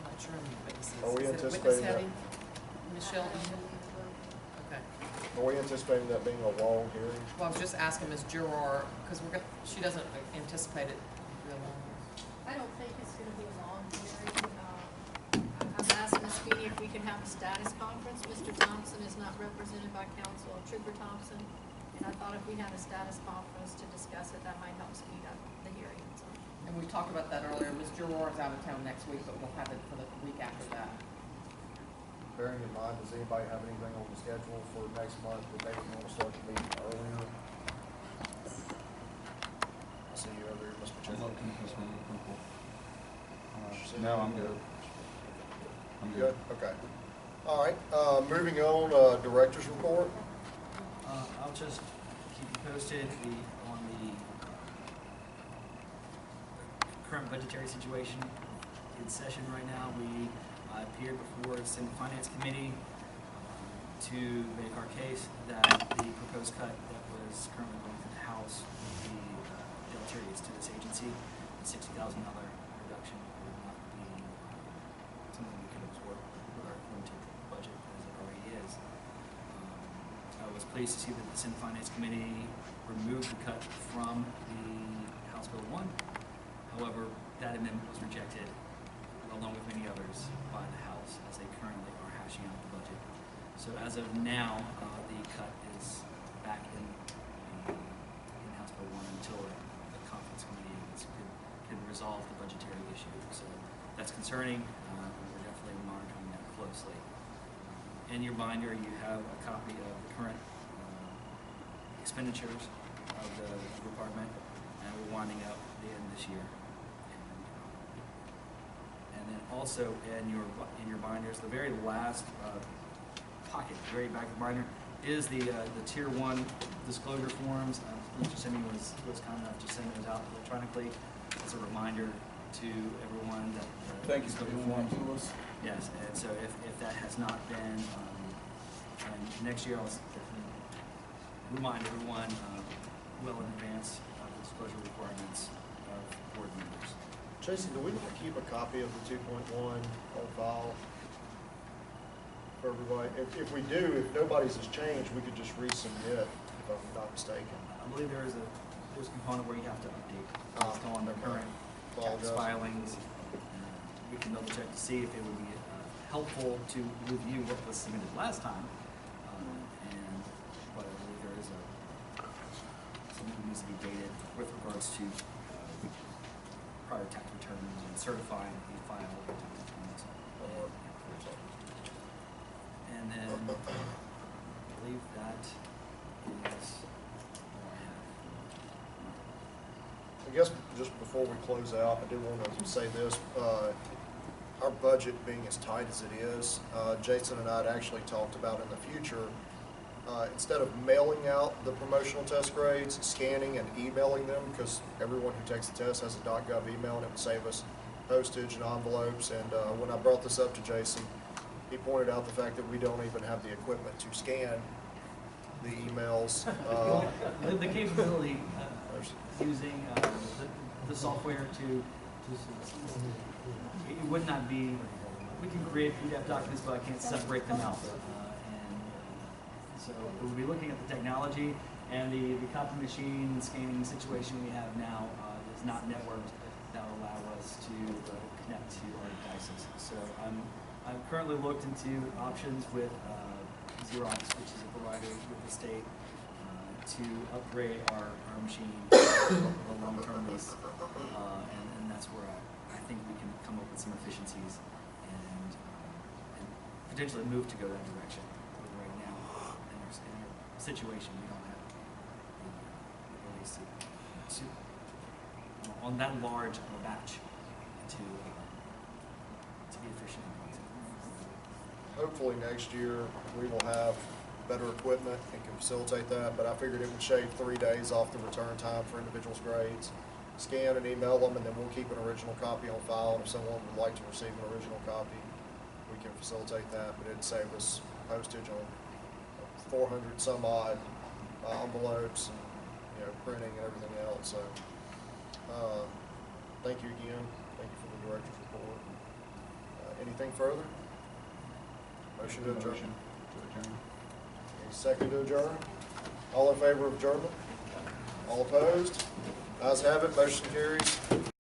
not sure on the basis. Are we Is it witness anticipating that? heavy? Michelle, do you know? Okay. Are we anticipating that being a long hearing? Well, I was just asking Ms. Giroir, because she doesn't anticipate it real long. I don't think it's gonna be a long hearing. I'm asking Ms. Speedy if we can have a status conference. Mr. Thompson is not represented by counsel, Trooper Thompson. And I thought if we had a status conference to discuss it, that might help speed up the hearing. So, And we talked about that earlier. Ms. Giroir is out of town next week, but we'll have it for the week after that. bearing in mind, does anybody have anything on the schedule for next month that they would want to start the meeting earlier? I see you over here, Mr. Chairman. No, I'm good. I'm Good, okay. All right, moving on, director's report. I'll just keep you posted on the current budgetary situation in session right now. We appeared before the Senate Finance Committee to make our case that the proposed cut that was currently going through the House would be deleterious to this agency. The $60,000 reduction would not be something we could absorb with our limited budget as it already is. I was pleased to see that the Senate Finance Committee removed the cut from the House Bill 1. However, that amendment was rejected, along with many others, by the House as they currently are hashing out the budget. So as of now, the cut is back in House Bill 1 until the conference committee can resolve the budgetary issue. So that's concerning. We're definitely monitoring that closely. In your binder, you have a copy of the current expenditures of the department, and we're winding up the end of this year. And then also in your binders, the very last pocket, the very back of the binder, is the Tier 1 disclosure forms. Mr. Simi was kind enough to send those out electronically as a reminder to everyone that. Thank you for the forms, Louis. Yes, and so if that has not been, and next year I'll definitely remind everyone well in advance of the disclosure requirements of board members. Jason, do we not keep a copy of the 2.1 on file for everybody? If we do, if nobody's has changed, we could just resubmit, if I'm not mistaken. I believe there's a component where you have to update based on the current tax Apologize. filings. We can double check to see if it would be helpful to review what was submitted last time. But I believe there is something that needs to be dated with regards to prior tax returns and certifying that we filed tax returns. And then I believe that is all I have. I guess just before we close out, I do want to say this. Our budget being as tight as it is, Jason and I had actually talked about in the future, instead of mailing out the promotional test grades, scanning and emailing them, because everyone who takes the test has a .gov email and it would save us postage and envelopes. And when I brought this up to Jason, he pointed out the fact that we don't even have the equipment to scan the emails. The capability of using the software to it would not be, we can create PDF documents, but I can't separate them out. And so we'll be looking at the technology, and the copy machine scanning situation we have now is not networked. That will allow us to connect to our devices. So I've currently looked into options with Xerox, which is a provider with the state, to upgrade our machine for a long-term lease, and that's where I think we can come up with some efficiencies and potentially move to go that direction. But right now, in our situation, we don't have the ability to on that large of a batch to be efficient. Hopefully next year we will have better equipment and can facilitate that, but I figured it would shave 3 days off the return time for individuals' grades. Scan and email them, and then we'll keep an original copy on file, and if someone would like to receive an original copy, we can facilitate that, but it'd save us postage on 400 some odd envelopes and printing and everything else. So thank you again. Thank you for the director's report. Anything further? Motion to adjourn. Any second to adjourn? All in favor of adjournment? All opposed? Ayes have it, motion carries.